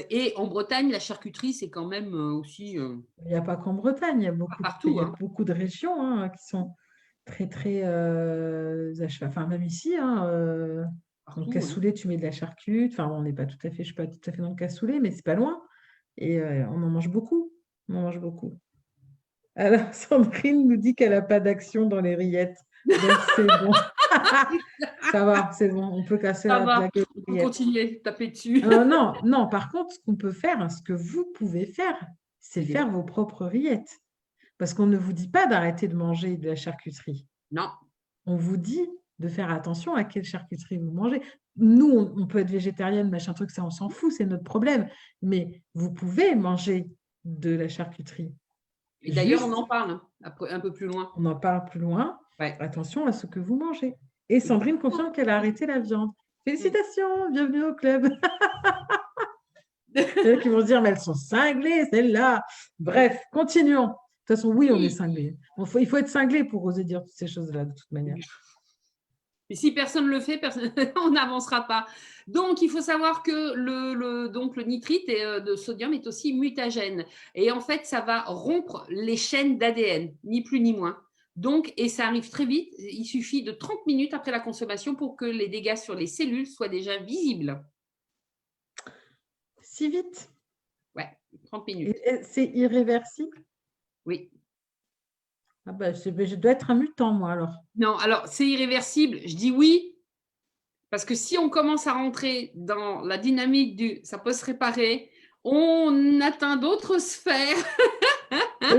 [SPEAKER 2] Et en Bretagne, la charcuterie, c'est quand même aussi
[SPEAKER 1] Il n'y a pas qu'en Bretagne, il y a il
[SPEAKER 2] partout,
[SPEAKER 1] y a
[SPEAKER 2] hein.
[SPEAKER 1] beaucoup de régions qui sont très, très à cheval. Enfin, même ici, dans le
[SPEAKER 2] Partout, hein.
[SPEAKER 1] cassoulet, tu mets de la charcute. Enfin, on n'est pas tout à fait, je ne suis pas tout à fait dans le cassoulet, mais c'est pas loin. Et on en mange beaucoup. On en mange beaucoup. Alors, Sandrine nous dit qu'elle n'a pas d'action dans les rillettes. Donc, c'est bon. Ça va, c'est bon. On peut casser
[SPEAKER 2] Ça
[SPEAKER 1] la
[SPEAKER 2] va,
[SPEAKER 1] blague aux
[SPEAKER 2] on peut
[SPEAKER 1] rillettes.
[SPEAKER 2] continuer, taper dessus.
[SPEAKER 1] Non, non, par contre, ce qu'on peut faire, ce que vous pouvez faire, c'est faire vos propres rillettes. Parce qu'on ne vous dit pas d'arrêter de manger de la charcuterie.
[SPEAKER 2] Non.
[SPEAKER 1] On vous dit de faire attention à quelle charcuterie vous mangez. Nous, on peut être végétarienne, machin truc, ça, on s'en fout, c'est notre problème. Mais vous pouvez manger de la charcuterie.
[SPEAKER 2] Et d'ailleurs, on
[SPEAKER 1] Juste,
[SPEAKER 2] en parle après, un peu plus loin.
[SPEAKER 1] on en parle plus loin.
[SPEAKER 2] Ouais.
[SPEAKER 1] Attention à ce que vous mangez. Et Sandrine confirme qu'elle a arrêté la viande. Félicitations, bienvenue au club. Il y en a qui vont se dire, mais elles sont cinglées, celles-là. Bref, continuons. De toute façon, oui, on est cinglés. Il faut être cinglé pour oser dire toutes ces choses-là, de toute manière.
[SPEAKER 2] Et si personne ne le fait, on n'avancera pas. Donc, il faut savoir que le nitrite de sodium est aussi mutagène. Et en fait, ça va rompre les chaînes d'ADN, ni plus ni moins. Donc, et ça arrive très vite. Il suffit de 30 minutes après la consommation pour que les dégâts sur les cellules soient déjà visibles.
[SPEAKER 1] Si vite?
[SPEAKER 2] Ouais, 30 minutes.
[SPEAKER 1] C'est irréversible?
[SPEAKER 2] Oui.
[SPEAKER 1] Ah bah, je dois être un mutant, moi, alors.
[SPEAKER 2] Non, alors c'est irréversible. Je dis oui, parce que si on commence à rentrer dans la dynamique du ça peut se réparer, on atteint d'autres sphères.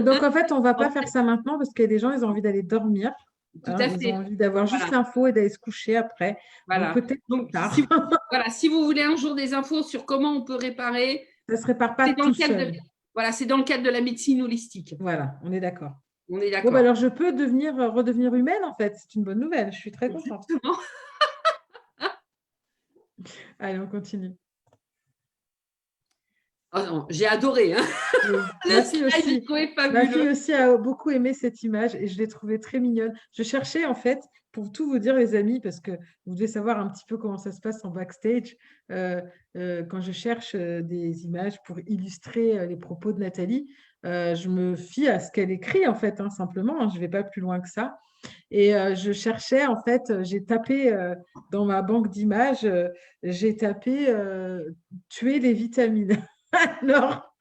[SPEAKER 1] Donc, en fait, on ne va pas faire ça maintenant parce qu'il y a des gens, ils ont envie d'aller dormir.
[SPEAKER 2] Tout à
[SPEAKER 1] Ils
[SPEAKER 2] fait.
[SPEAKER 1] ont envie d'avoir juste
[SPEAKER 2] Voilà.
[SPEAKER 1] l'info et d'aller se coucher après.
[SPEAKER 2] Voilà.
[SPEAKER 1] Donc, peut-être plus tard.
[SPEAKER 2] Si vous voulez un jour des infos sur comment on peut réparer,
[SPEAKER 1] ça ne se répare pas tout seul.
[SPEAKER 2] Voilà, c'est dans le cadre de la médecine holistique.
[SPEAKER 1] Voilà, on est d'accord.
[SPEAKER 2] On est d'accord.
[SPEAKER 1] Bon, bah alors, je peux redevenir humaine, en fait. C'est une bonne nouvelle. Je suis très contente. Allez, on continue.
[SPEAKER 2] Oh non, j'ai adoré. Hein.
[SPEAKER 1] Ma fille aussi a beaucoup aimé cette image et je l'ai trouvée très mignonne. Je cherchais, en fait, pour tout vous dire, les amis, parce que vous devez savoir un petit peu comment ça se passe en backstage, quand je cherche des images pour illustrer les propos de Nathalie, je me fie à ce qu'elle écrit, en fait, simplement. Je ne vais pas plus loin que ça. Et je cherchais, en fait, j'ai tapé dans ma banque d'images, j'ai tapé tuer les vitamines. Alors,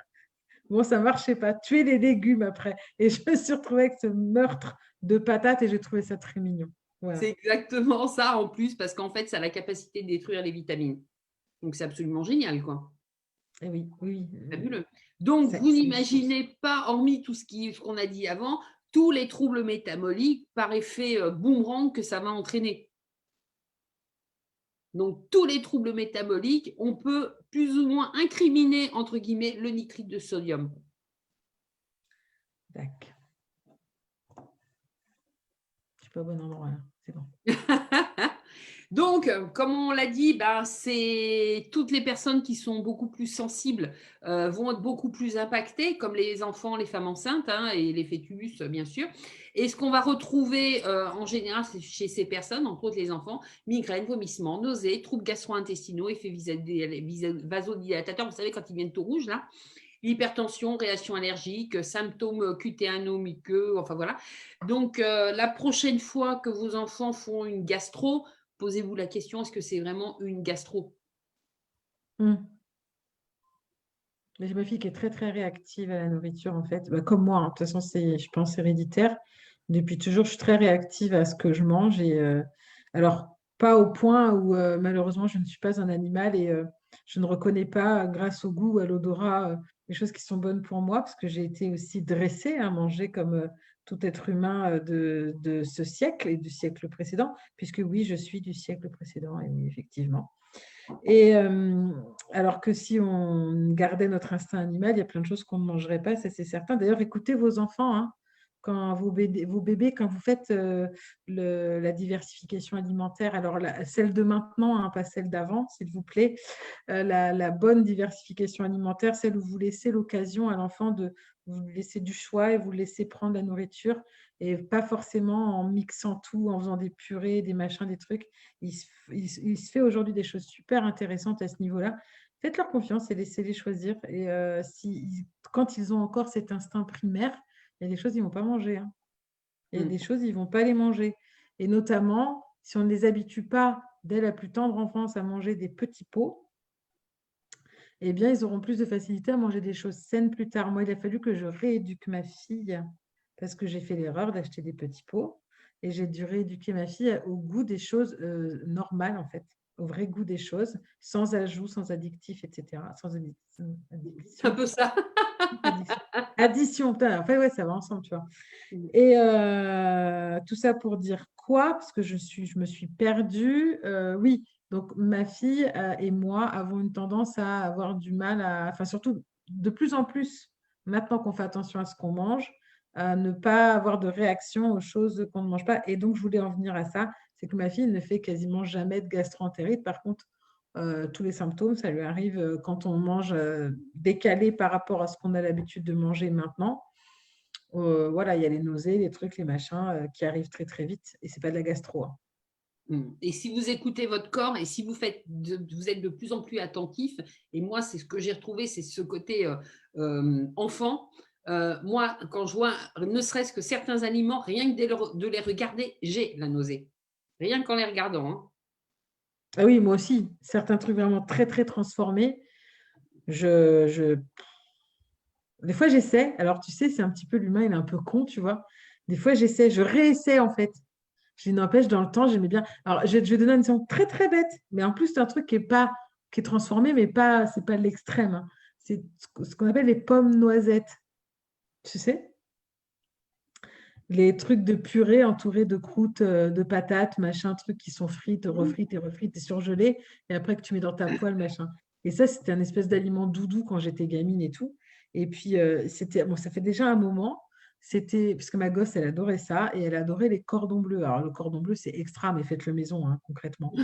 [SPEAKER 1] bon, ça ne marchait pas. Tuer les légumes après. Et je me suis retrouvée avec ce meurtre de patates et j'ai trouvé ça très mignon. Voilà.
[SPEAKER 2] C'est exactement ça en plus, parce qu'en fait, ça a la capacité de détruire les vitamines. Donc, c'est absolument génial, quoi.
[SPEAKER 1] Et oui, oui.
[SPEAKER 2] Fabuleux. Donc, vous n'imaginez pas, hormis tout ce qu'on a dit avant, tous les troubles métaboliques par effet boomerang que ça va entraîner. Donc, tous les troubles métaboliques, on peut plus ou moins incriminer, entre guillemets, le nitrite de sodium.
[SPEAKER 1] D'accord. Je ne suis pas au bon endroit, là. C'est bon.
[SPEAKER 2] Donc, comme on l'a dit, c'est toutes les personnes qui sont beaucoup plus sensibles vont être beaucoup plus impactées, comme les enfants, les femmes enceintes et les fœtus, bien sûr. Et ce qu'on va retrouver en général chez ces personnes, entre autres les enfants, migraines, vomissements, nausées, troubles gastro-intestinaux, effets vasodilatateurs, vous savez, quand ils viennent tout rouges, là. l'hypertension, réaction allergique, symptômes cutéano-muqueux, enfin voilà. Donc, la prochaine fois que vos enfants font une gastro, posez-vous la question, est-ce que c'est vraiment une gastro?
[SPEAKER 1] Mm. Mais j'ai ma fille qui est très, très réactive à la nourriture, en fait. Bah, comme moi, hein. De toute façon, c'est, je pense, héréditaire. Depuis toujours, je suis très réactive à ce que je mange. Et, alors, pas au point où, malheureusement, je ne suis pas un animal et je ne reconnais pas, grâce au goût ou à l'odorat, les choses qui sont bonnes pour moi, parce que j'ai été aussi dressée à manger comme tout être humain de ce siècle et du siècle précédent, puisque oui, je suis du siècle précédent, et oui, effectivement. Et alors que si on gardait notre instinct animal, il y a plein de choses qu'on ne mangerait pas, ça c'est certain. D'ailleurs, écoutez vos enfants, hein, quand vos bébés, quand vous faites la diversification alimentaire, alors celle de maintenant, hein, pas celle d'avant, s'il vous plaît, la bonne diversification alimentaire, celle où vous laissez l'occasion à l'enfant de vous laisser du choix et vous laissez prendre la nourriture et pas forcément en mixant tout, en faisant des purées, des machins, des trucs. Il se fait aujourd'hui des choses super intéressantes à ce niveau-là. Faites-leur confiance et laissez-les choisir. Et quand ils ont encore cet instinct primaire, il y a des choses ils ne vont pas manger, hein. Il y a
[SPEAKER 2] Mmh.
[SPEAKER 1] des choses ils ne vont pas les manger. Et notamment, si on ne les habitue pas dès la plus tendre enfance à manger des petits pots, eh bien, ils auront plus de facilité à manger des choses saines plus tard. Moi, il a fallu que je rééduque ma fille parce que j'ai fait l'erreur d'acheter des petits pots et j'ai dû rééduquer ma fille au goût des choses normales, en fait, au vrai goût des choses, sans ajout, sans addictif, etc. Sans
[SPEAKER 2] C'est un
[SPEAKER 1] addiction.
[SPEAKER 2] peu ça.
[SPEAKER 1] Addiction. Addition, putain, en fait, ouais, ça va ensemble, tu vois.
[SPEAKER 2] Mmh.
[SPEAKER 1] Et tout ça pour dire quoi? Parce que je me suis perdue. Oui, donc ma fille et moi avons une tendance à avoir du mal à, enfin surtout de plus en plus, maintenant qu'on fait attention à ce qu'on mange, à ne pas avoir de réaction aux choses qu'on ne mange pas. Et donc je voulais en venir à ça, c'est que ma fille ne fait quasiment jamais de gastro-entérite. Par contre, tous les symptômes, ça lui arrive quand on mange décalé par rapport à ce qu'on a l'habitude de manger maintenant. Voilà, il y a les nausées, les trucs, les machins qui arrivent très très vite et c'est pas de la gastro, hein.
[SPEAKER 2] Mmh. Et si vous écoutez votre corps et si vous êtes de plus en plus attentif, et moi, c'est ce que j'ai retrouvé, c'est ce côté enfant. Moi, quand je vois ne serait-ce que certains aliments, rien que de les regarder, j'ai la nausée. Rien qu'en les regardant, hein.
[SPEAKER 1] Ah oui, moi aussi, certains trucs vraiment très très transformés, je... des fois j'essaie, alors tu sais, c'est un petit peu l'humain, il est un peu con, tu vois. Des fois j'essaie, je réessaie en fait. Je n'empêche, dans le temps, j'aimais bien. Alors, je vais donner un exemple très très bête, mais en plus, c'est un truc qui est pas, qui est transformé, mais pas, c'est pas l'extrême, hein. C'est ce qu'on appelle les pommes noisettes, tu sais? Les trucs de purée entourés de croûtes de patates, machin, trucs qui sont frites,
[SPEAKER 2] Mmh.
[SPEAKER 1] refrites et refrites et surgelés, et après que tu mets dans ta poêle, machin. Et ça, c'était un espèce d'aliment doudou quand j'étais gamine et tout. Et puis, c'était, bon, ça fait déjà un moment, c'était, parce que ma gosse, elle adorait ça, et elle adorait les cordons bleus. Alors, le cordon bleu, c'est extra, mais faites-le maison, hein, concrètement.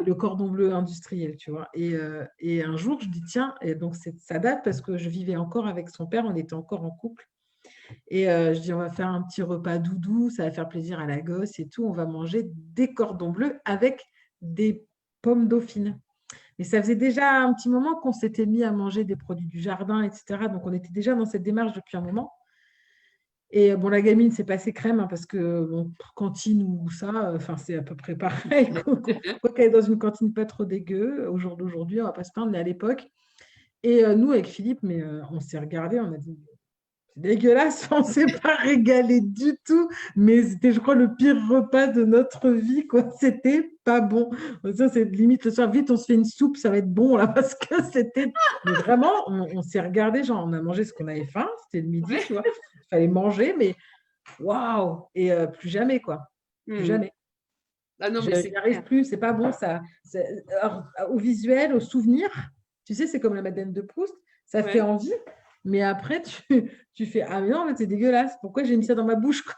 [SPEAKER 1] Le cordon bleu industriel, tu vois. Et un jour, je dis, tiens, et donc ça date parce que je vivais encore avec son père, on était encore en couple. Et je dis, on va faire un petit repas doudou, ça va faire plaisir à la gosse et tout. On va manger des cordons bleus avec des pommes dauphines. Mais ça faisait déjà un petit moment qu'on s'était mis à manger des produits du jardin, etc. Donc, on était déjà dans cette démarche depuis un moment. Et bon, la gamine, c'est passé crème hein, parce que bon, cantine ou ça, enfin, c'est à peu près pareil. Quoi qu'elle est dans une cantine pas trop dégueu, au jour d'aujourd'hui, on va pas se plaindre, mais à l'époque. Et nous, avec Philippe, mais on s'est regardé, on a dit, c'est dégueulasse, on ne s'est pas régalé du tout, mais c'était, je crois, le pire repas de notre vie, quoi. C'était pas bon. Ça, c'est limite le soir, vite, on se fait une soupe, ça va être bon, là, parce que c'était. Mais vraiment, on s'est regardé, genre, on a mangé ce qu'on avait faim, c'était le midi,
[SPEAKER 2] Ouais.
[SPEAKER 1] tu vois. Il fallait manger, mais waouh! Et plus jamais, quoi. Plus
[SPEAKER 2] Mmh.
[SPEAKER 1] jamais.
[SPEAKER 2] Ah non,
[SPEAKER 1] Je
[SPEAKER 2] mais c'est
[SPEAKER 1] n'y arrive
[SPEAKER 2] clair.
[SPEAKER 1] plus, c'est pas bon, ça. Alors, au visuel, au souvenir, tu sais, c'est comme la Madeleine de Proust, ça fait
[SPEAKER 2] Ouais.
[SPEAKER 1] envie, mais après, tu fais, ah mais non, en fait, c'est dégueulasse, pourquoi j'ai mis ça dans ma bouche, quoi.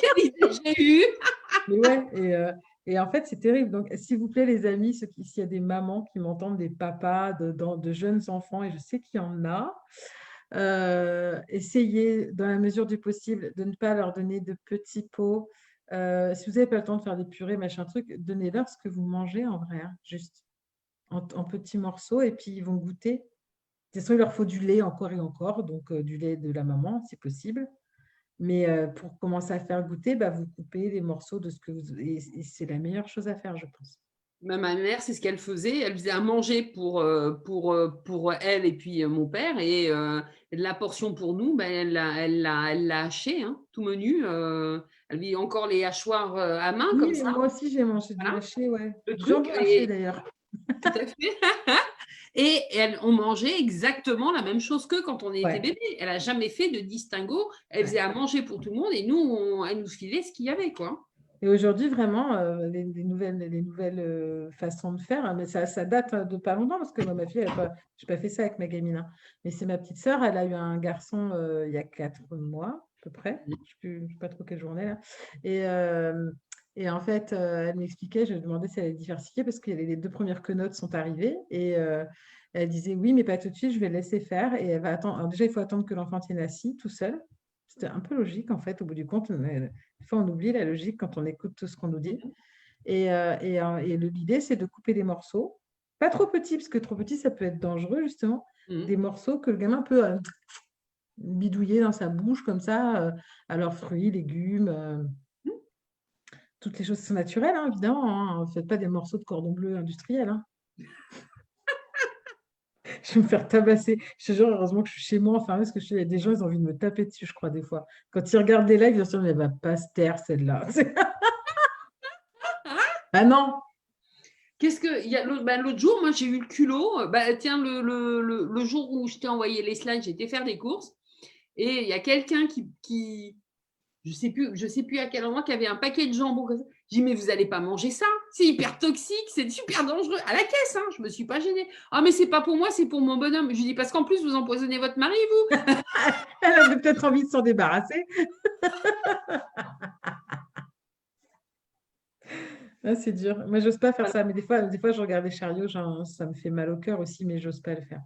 [SPEAKER 2] Quelle idée j'ai eue!
[SPEAKER 1] Mais ouais, et en fait, c'est terrible. Donc, s'il vous plaît, les amis, s'il y a des mamans qui m'entendent, des papas de jeunes enfants, et je sais qu'il y en a, essayez, dans la mesure du possible, de ne pas leur donner de petits pots. Si vous n'avez pas le temps de faire des purées, machin truc, donnez-leur ce que vous mangez en vrai, hein, juste en petits morceaux, et puis ils vont goûter. toute façon, il leur faut du lait encore et encore, donc du lait de la maman, c'est possible. Mais pour commencer à faire goûter, bah, vous coupez des morceaux de ce que vous… Et c'est la meilleure chose à faire, je pense.
[SPEAKER 2] Ma mère, c'est ce qu'elle faisait. Elle faisait à manger pour elle et puis mon père. Et la portion pour nous, ben, elle l'a haché, hein, tout menu. Elle avait encore les hachoirs à main,
[SPEAKER 1] Oui,
[SPEAKER 2] comme
[SPEAKER 1] mais
[SPEAKER 2] ça.
[SPEAKER 1] moi aussi, j'ai mangé du
[SPEAKER 2] Voilà,
[SPEAKER 1] haché, ouais.
[SPEAKER 2] le
[SPEAKER 1] Du
[SPEAKER 2] truc.
[SPEAKER 1] jambon haché, d'ailleurs.
[SPEAKER 2] Tout à fait. Et on mangeait exactement la même chose que quand on était
[SPEAKER 1] Ouais.
[SPEAKER 2] bébé. Elle n'a jamais fait de distinguo. Elle
[SPEAKER 1] Ouais.
[SPEAKER 2] faisait à manger pour tout le monde et nous, elle nous filait ce qu'il y avait, quoi.
[SPEAKER 1] Et aujourd'hui, vraiment, les nouvelles façons de faire, hein, mais ça date de pas longtemps, parce que moi, ma fille, je n'ai pas fait ça avec ma gamine, hein. Mais c'est ma petite sœur, elle a eu un garçon il y a 4 mois, à peu près. Je ne sais pas trop quelle journée, là. Et en fait, elle m'expliquait, je lui demandais si elle allait diversifier, parce que les 2 premières quenottes sont arrivées. Et elle disait, oui, mais pas tout de suite, je vais le laisser faire. Et elle va attendre. Alors déjà, il faut attendre que l'enfant tienne assis, tout seul. C'était un peu logique, en fait, au bout du compte. Des fois, on oublie la logique quand on écoute tout ce qu'on nous dit. Et l'idée, c'est de couper des morceaux, pas trop petits, parce que trop petits, ça peut être dangereux, justement. Des morceaux que le gamin peut bidouiller dans sa bouche, comme ça, alors fruits, légumes, toutes les choses qui sont naturelles, hein, évidemment. Hein. Ne faites pas des morceaux de cordon bleu industriel. Hein. Je vais me faire tabasser. Je te jure, heureusement que je suis chez moi, enfin, parce que il y a des gens, ils ont envie de me taper dessus, je crois, des fois. Quand ils regardent des lives, ils se disent, mais elle va pas se taire, celle-là. Ah non!
[SPEAKER 2] Qu'est-ce que il y a l'autre jour, moi j'ai eu le culot. Tiens, le jour où je t'ai envoyé les slides, j'étais faire des courses et il y a quelqu'un qui je sais plus à quel endroit, qui avait un paquet de jambon comme ça. J'ai dit, mais vous n'allez pas manger ça, c'est hyper toxique, c'est super dangereux. À la caisse, hein, je me suis pas gênée. Ah, mais c'est pas pour moi, c'est pour mon bonhomme. Je lui dis, parce qu'en plus, vous empoisonnez votre mari, vous.
[SPEAKER 1] Elle avait peut-être envie de s'en débarrasser. Ah, c'est dur. Moi, j'ose pas faire ça. Mais des fois, je regarde les chariots, genre, ça me fait mal au cœur aussi, mais j'ose pas le faire.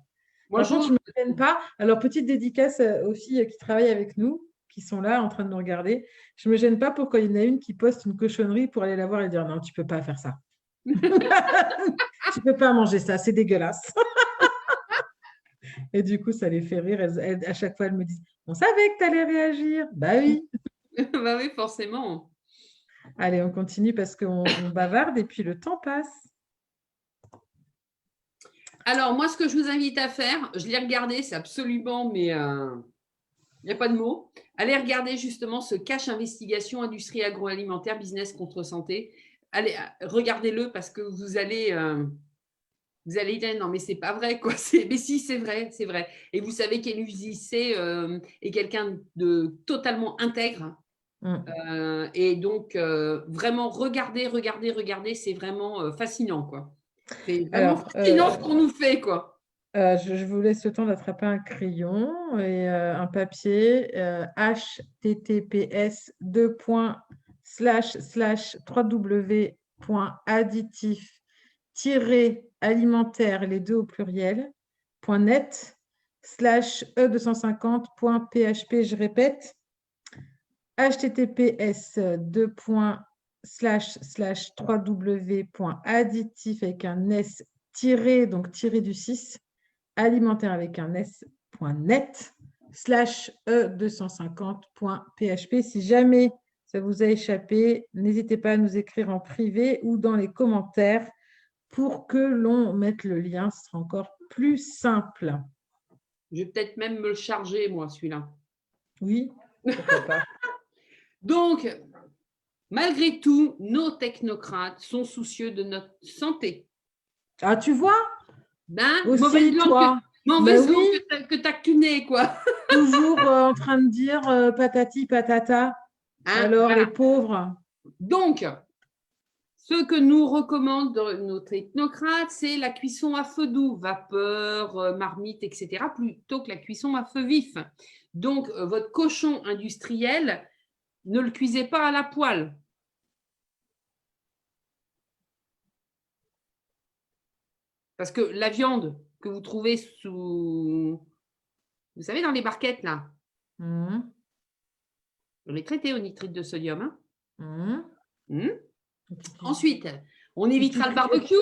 [SPEAKER 2] Moi,
[SPEAKER 1] Par contre, je ne me gêne pas. Alors, petite dédicace aux filles qui travaillent avec nous, qui sont là en train de nous regarder. Je ne me gêne pas pour quand il y en a une qui poste une cochonnerie pour aller la voir et dire non, tu ne peux pas faire ça. Tu ne peux pas manger ça, c'est dégueulasse. Et du coup, ça les fait rire. À chaque fois, elles me disent, on savait que tu allais réagir. Bah oui.
[SPEAKER 2] Bah oui, forcément.
[SPEAKER 1] Allez, on continue parce qu'on bavarde et puis le temps passe.
[SPEAKER 2] Alors, moi, ce que je vous invite à faire, je l'ai regardé, c'est absolument, mais il n'y a pas de mots. Allez regarder justement ce cache investigation industrie agroalimentaire, business contre santé. Allez, regardez-le parce que vous allez dire non, mais c'est pas vrai, quoi. Mais si, c'est vrai, c'est vrai. Et vous savez qu'Élise Cissé est quelqu'un de totalement intègre. Et donc, vraiment, regardez, c'est vraiment fascinant, quoi. C'est vraiment fascinant ce qu'on nous fait, quoi.
[SPEAKER 1] Je vous laisse le temps d'attraper un crayon et un papier. https://www.additif-alimentaire, les deux au pluriel, .net /e250.php, je répète, https://www.additif avec un S donc tiré du 6 alimentaire avec un S.net /e250.php. Si jamais ça vous a échappé, n'hésitez pas à nous écrire en privé ou dans les commentaires pour que l'on mette le lien. Ce sera encore plus simple.
[SPEAKER 2] Je vais peut-être même me le charger, moi, celui-là.
[SPEAKER 1] Oui, pourquoi pas.
[SPEAKER 2] Donc, malgré tout, nos technocrates sont soucieux de notre santé.
[SPEAKER 1] Ah, tu vois aussi,
[SPEAKER 2] mauvaise
[SPEAKER 1] toi.
[SPEAKER 2] langue que t'as cunée, quoi.
[SPEAKER 1] Toujours en train de dire patati patata.
[SPEAKER 2] Hein,
[SPEAKER 1] alors,
[SPEAKER 2] voilà.
[SPEAKER 1] les pauvres.
[SPEAKER 2] Donc, ce que nous recommandent nos technocrates, c'est la cuisson à feu doux, vapeur, marmite, etc., plutôt que la cuisson à feu vif. Donc, votre cochon industriel, ne le cuisez pas à la poêle. Parce que la viande que vous trouvez sous… Vous savez, dans les barquettes, là, on les traité au nitrite de sodium. Hein. Ensuite, on évitera le barbecue.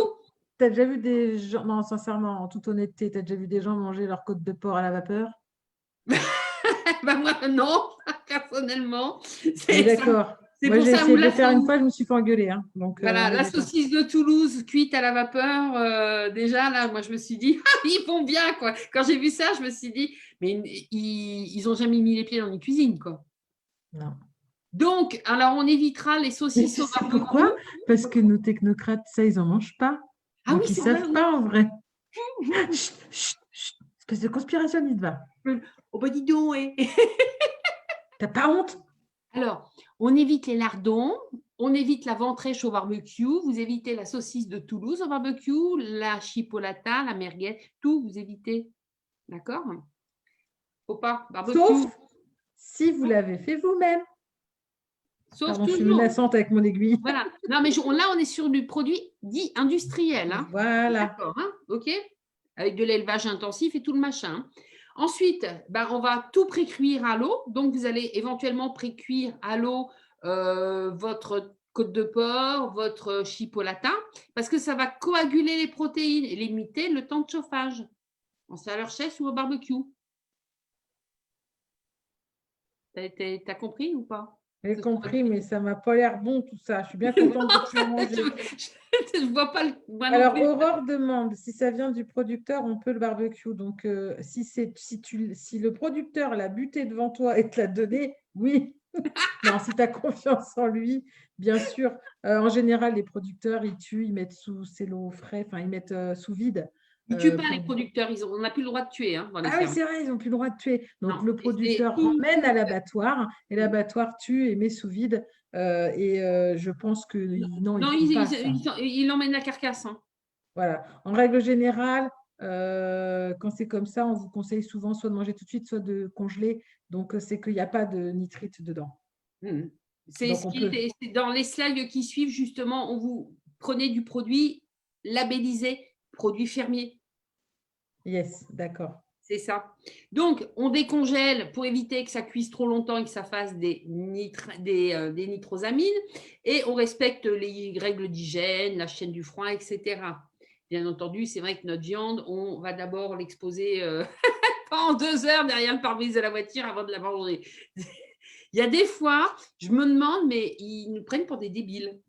[SPEAKER 1] as déjà vu des gens, non, sincèrement, en toute honnêteté, tu as déjà vu des gens manger leur côte de porc à la vapeur?
[SPEAKER 2] Ben moi, non, personnellement.
[SPEAKER 1] Oui,
[SPEAKER 2] C'est
[SPEAKER 1] d'accord.
[SPEAKER 2] c'est
[SPEAKER 1] Moi,
[SPEAKER 2] pour
[SPEAKER 1] j'ai
[SPEAKER 2] ça où
[SPEAKER 1] essayé de
[SPEAKER 2] la,
[SPEAKER 1] le faire une fois, je me suis fait engueuler, hein. Donc,
[SPEAKER 2] voilà,
[SPEAKER 1] on est
[SPEAKER 2] la
[SPEAKER 1] d'accord.
[SPEAKER 2] saucisse de Toulouse cuite à la vapeur, déjà, là, moi, je me suis dit, ah, ils font bien, quoi. Quand j'ai vu ça, je me suis dit, mais ils n'ont jamais mis les pieds dans une cuisine, quoi.
[SPEAKER 1] Non.
[SPEAKER 2] Donc, alors, on évitera les
[SPEAKER 1] Mais
[SPEAKER 2] saucisses
[SPEAKER 1] tu
[SPEAKER 2] au
[SPEAKER 1] sais
[SPEAKER 2] barbecue.
[SPEAKER 1] pourquoi? Parce que nos technocrates, ça, ils n'en mangent pas.
[SPEAKER 2] Ah oui,
[SPEAKER 1] Donc, ils ne
[SPEAKER 2] c'est vrai,
[SPEAKER 1] savent
[SPEAKER 2] oui.
[SPEAKER 1] pas en vrai. Chut, chut, chut. Espèce de conspirationniste, va.
[SPEAKER 2] Oh, bah, dis donc, eh.
[SPEAKER 1] T'as pas honte?
[SPEAKER 2] Alors, on évite les lardons, on évite la ventrèche au barbecue, vous évitez la saucisse de Toulouse au barbecue, la chipolata, la merguez, tout, vous évitez. D'accord? Faut pas, barbecue,
[SPEAKER 1] Sauf si vous l'avez fait vous-même.
[SPEAKER 2] sauf
[SPEAKER 1] Pardon, je suis
[SPEAKER 2] toujours.
[SPEAKER 1] menaçante avec mon aiguille.
[SPEAKER 2] Voilà. Non, mais là, on est sur du produit dit industriel. Hein.
[SPEAKER 1] Voilà.
[SPEAKER 2] D'accord, hein, OK? Avec de l'élevage intensif et tout le machin. Ensuite, ben, on va tout pré-cuire à l'eau. Donc, vous allez éventuellement pré-cuire à l'eau votre côte de porc, votre chipolata, parce que ça va coaguler les protéines et limiter le temps de chauffage en saleur chaise ou au barbecue. T'as compris ou pas?
[SPEAKER 1] J'ai compris, mais ça m'a pas l'air bon tout ça. Je suis bien contente de plus en manger.
[SPEAKER 2] Je ne vois pas moi non
[SPEAKER 1] Alors,
[SPEAKER 2] plus.
[SPEAKER 1] Aurore demande si ça vient du producteur, on peut le barbecue. Donc, si le producteur l'a buté devant toi et te l'a donné, oui. Non, si tu as confiance en lui, bien sûr. En général, les producteurs, ils tuent, ils mettent sous cello frais, enfin, ils mettent sous vide.
[SPEAKER 2] Ils ne tuent pas
[SPEAKER 1] Pour...
[SPEAKER 2] les producteurs, on n'a plus le droit de tuer hein, dans les
[SPEAKER 1] Ah oui,
[SPEAKER 2] fermes.
[SPEAKER 1] c'est vrai, ils n'ont plus le droit de tuer. Donc,
[SPEAKER 2] Non,
[SPEAKER 1] le
[SPEAKER 2] c'est
[SPEAKER 1] producteur
[SPEAKER 2] tout.
[SPEAKER 1] emmène à l'abattoir et l'abattoir tue et met sous vide. Je pense que non, ils ne
[SPEAKER 2] Non,
[SPEAKER 1] font pas ça.
[SPEAKER 2] ils emmènent la carcasse. Hein.
[SPEAKER 1] Voilà. En règle générale, quand c'est comme ça, on vous conseille souvent soit de manger tout de suite, soit de congeler. Donc, c'est qu'il n'y a pas de nitrite dedans.
[SPEAKER 2] C'est
[SPEAKER 1] Donc, on peut.
[SPEAKER 2] dans les slides qui suivent, justement, on vous prenez du produit labellisé, produit fermier.
[SPEAKER 1] Yes, d'accord.
[SPEAKER 2] C'est ça. Donc, on décongèle pour éviter que ça cuise trop longtemps et que ça fasse des nitrosamines. Et on respecte les règles d'hygiène, la chaîne du froid, etc. Bien entendu, c'est vrai que notre viande, on va d'abord l'exposer pendant 2 heures derrière le pare-brise de la voiture avant de la manger. Il y a des fois, je me demande, mais ils nous prennent pour des débiles.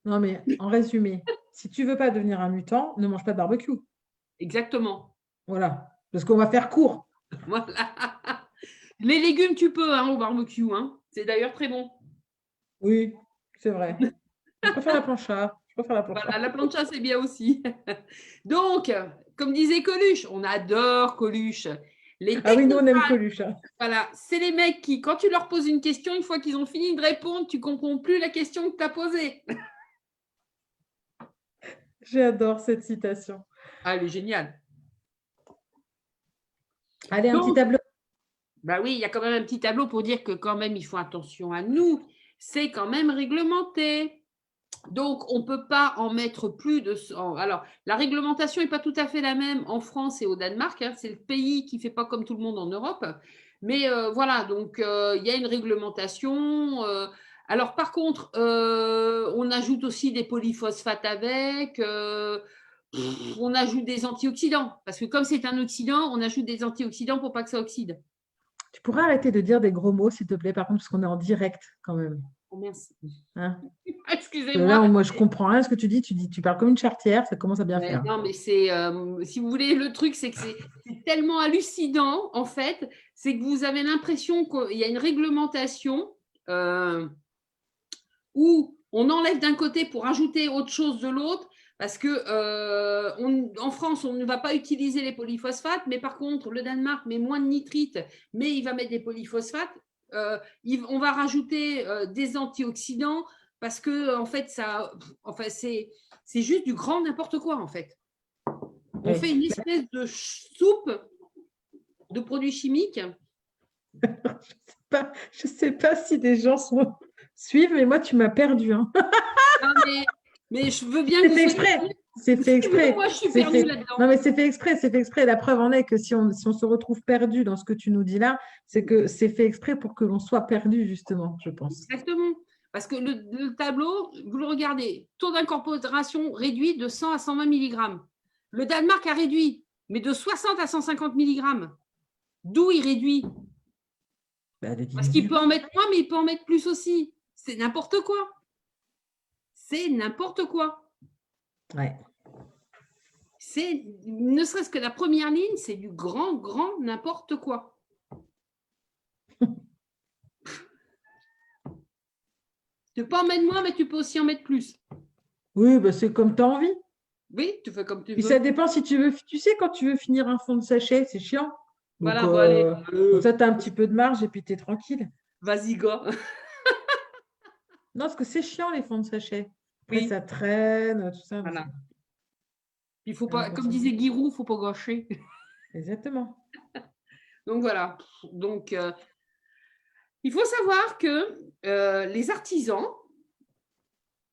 [SPEAKER 1] Non, mais en résumé, si tu veux pas devenir un mutant, ne mange pas de barbecue.
[SPEAKER 2] Exactement.
[SPEAKER 1] Voilà. Parce qu'on va faire court.
[SPEAKER 2] Voilà. Les légumes, tu peux hein, au barbecue. Hein. C'est d'ailleurs très bon.
[SPEAKER 1] Oui, c'est vrai. Je préfère la plancha.
[SPEAKER 2] Voilà, la plancha, c'est bien aussi. Donc, comme disait Coluche, on adore Coluche. Les
[SPEAKER 1] Ah oui, nous, on aime
[SPEAKER 2] technocrates,
[SPEAKER 1] Coluche.
[SPEAKER 2] voilà, c'est les mecs qui, quand tu leur poses une question, une fois qu'ils ont fini de répondre, tu ne comprends plus la question que tu as posée.
[SPEAKER 1] J'adore cette citation.
[SPEAKER 2] Ah, elle est géniale.
[SPEAKER 1] Allez, un petit
[SPEAKER 2] Donc,
[SPEAKER 1] tableau.
[SPEAKER 2] bah oui, il y a quand même un petit tableau pour dire que quand même, ils font attention à nous. C'est quand même réglementé. Donc, on ne peut pas en mettre plus de… Alors, la réglementation n'est pas tout à fait la même en France et au Danemark. Hein. C'est le pays qui ne fait pas comme tout le monde en Europe. Mais voilà, donc il y a une réglementation. Alors, par contre, on ajoute aussi des polyphosphates avec. On ajoute des antioxydants. Parce que comme c'est un oxydant, on ajoute des antioxydants pour pas que ça oxyde.
[SPEAKER 1] Tu pourrais arrêter de dire des gros mots, s'il te plaît, par contre, parce qu'on est en direct quand même.
[SPEAKER 2] Oh, merci.
[SPEAKER 1] Hein?
[SPEAKER 2] Excusez-moi.
[SPEAKER 1] Là, moi, je comprends rien à ce que tu dis. Tu parles comme une charretière, ça commence à bien faire.
[SPEAKER 2] Non, mais c'est, si vous voulez, le truc, c'est que c'est tellement hallucinant, en fait, c'est que vous avez l'impression qu'il y a une réglementation où on enlève d'un côté pour ajouter autre chose de l'autre, parce que en France, on ne va pas utiliser les polyphosphates, mais par contre, le Danemark met moins de nitrites, mais il va mettre des polyphosphates. On va rajouter des antioxydants parce que, en fait, c'est juste du grand n'importe quoi, en fait. On fait une espèce de soupe de produits chimiques.
[SPEAKER 1] Je sais pas si des gens suivent, mais moi, tu m'as perdu. Hein.
[SPEAKER 2] Non, mais je veux bien
[SPEAKER 1] c'est
[SPEAKER 2] que
[SPEAKER 1] fait exprès. C'est fait exprès.
[SPEAKER 2] Moi, je suis perdue là-dedans.
[SPEAKER 1] Non, mais c'est fait exprès. C'est fait exprès. La preuve en est que si on se retrouve perdu dans ce que tu nous dis là, c'est que c'est fait exprès pour que l'on soit perdu, justement, je pense.
[SPEAKER 2] Exactement. Parce que le tableau, vous le regardez, taux d'incorporation réduit de 100 à 120 mg. Le Danemark a réduit, mais de 60 à 150 mg. D'où il réduit? Parce qu'il peut en mettre moins, mais il peut en mettre plus aussi. C'est n'importe quoi. C'est n'importe quoi.
[SPEAKER 1] Ouais.
[SPEAKER 2] C'est, ne serait-ce que la première ligne, c'est du grand n'importe quoi. Tu peux pas en mettre moins, mais tu peux aussi en mettre plus.
[SPEAKER 1] Oui, bah, c'est comme tu as envie.
[SPEAKER 2] Oui, tu fais comme tu
[SPEAKER 1] Puis
[SPEAKER 2] veux.
[SPEAKER 1] ça dépend si tu veux. Tu sais, quand tu veux finir un fond de sachet, c'est chiant. Donc,
[SPEAKER 2] Voilà, bon, allez.
[SPEAKER 1] comme ça, tu as un petit peu de marge et puis tu es tranquille.
[SPEAKER 2] Vas-y, gars.
[SPEAKER 1] Non, parce que c'est chiant, les fonds de sachet. Après,
[SPEAKER 2] Oui,
[SPEAKER 1] ça traîne, tout ça.
[SPEAKER 2] voilà. Il faut
[SPEAKER 1] Ah,
[SPEAKER 2] pas, comme disait Giroud, il ne faut pas gâcher.
[SPEAKER 1] exactement.
[SPEAKER 2] Donc voilà. Donc, il faut savoir que les artisans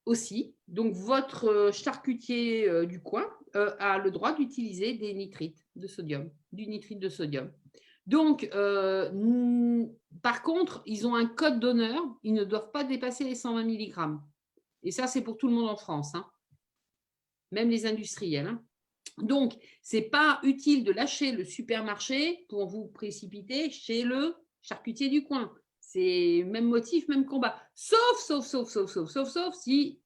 [SPEAKER 2] aussi, donc votre charcutier du coin a le droit d'utiliser des nitrites de sodium, du nitrite de sodium. Donc, par contre, ils ont un code d'honneur, ils ne doivent pas dépasser les 120 mg. Et ça, c'est pour tout le monde en France, hein. Même les industriels, hein. Donc, ce n'est pas utile de lâcher le supermarché pour vous précipiter chez le charcutier du coin. C'est même motif, même combat. Sauf si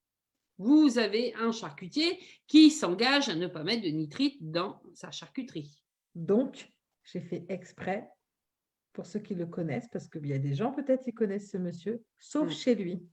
[SPEAKER 2] vous avez un charcutier qui s'engage à ne pas mettre de nitrite dans sa charcuterie.
[SPEAKER 1] Donc, j'ai fait exprès pour ceux qui le connaissent, parce qu'il y a des gens peut-être qui connaissent ce monsieur, sauf chez lui.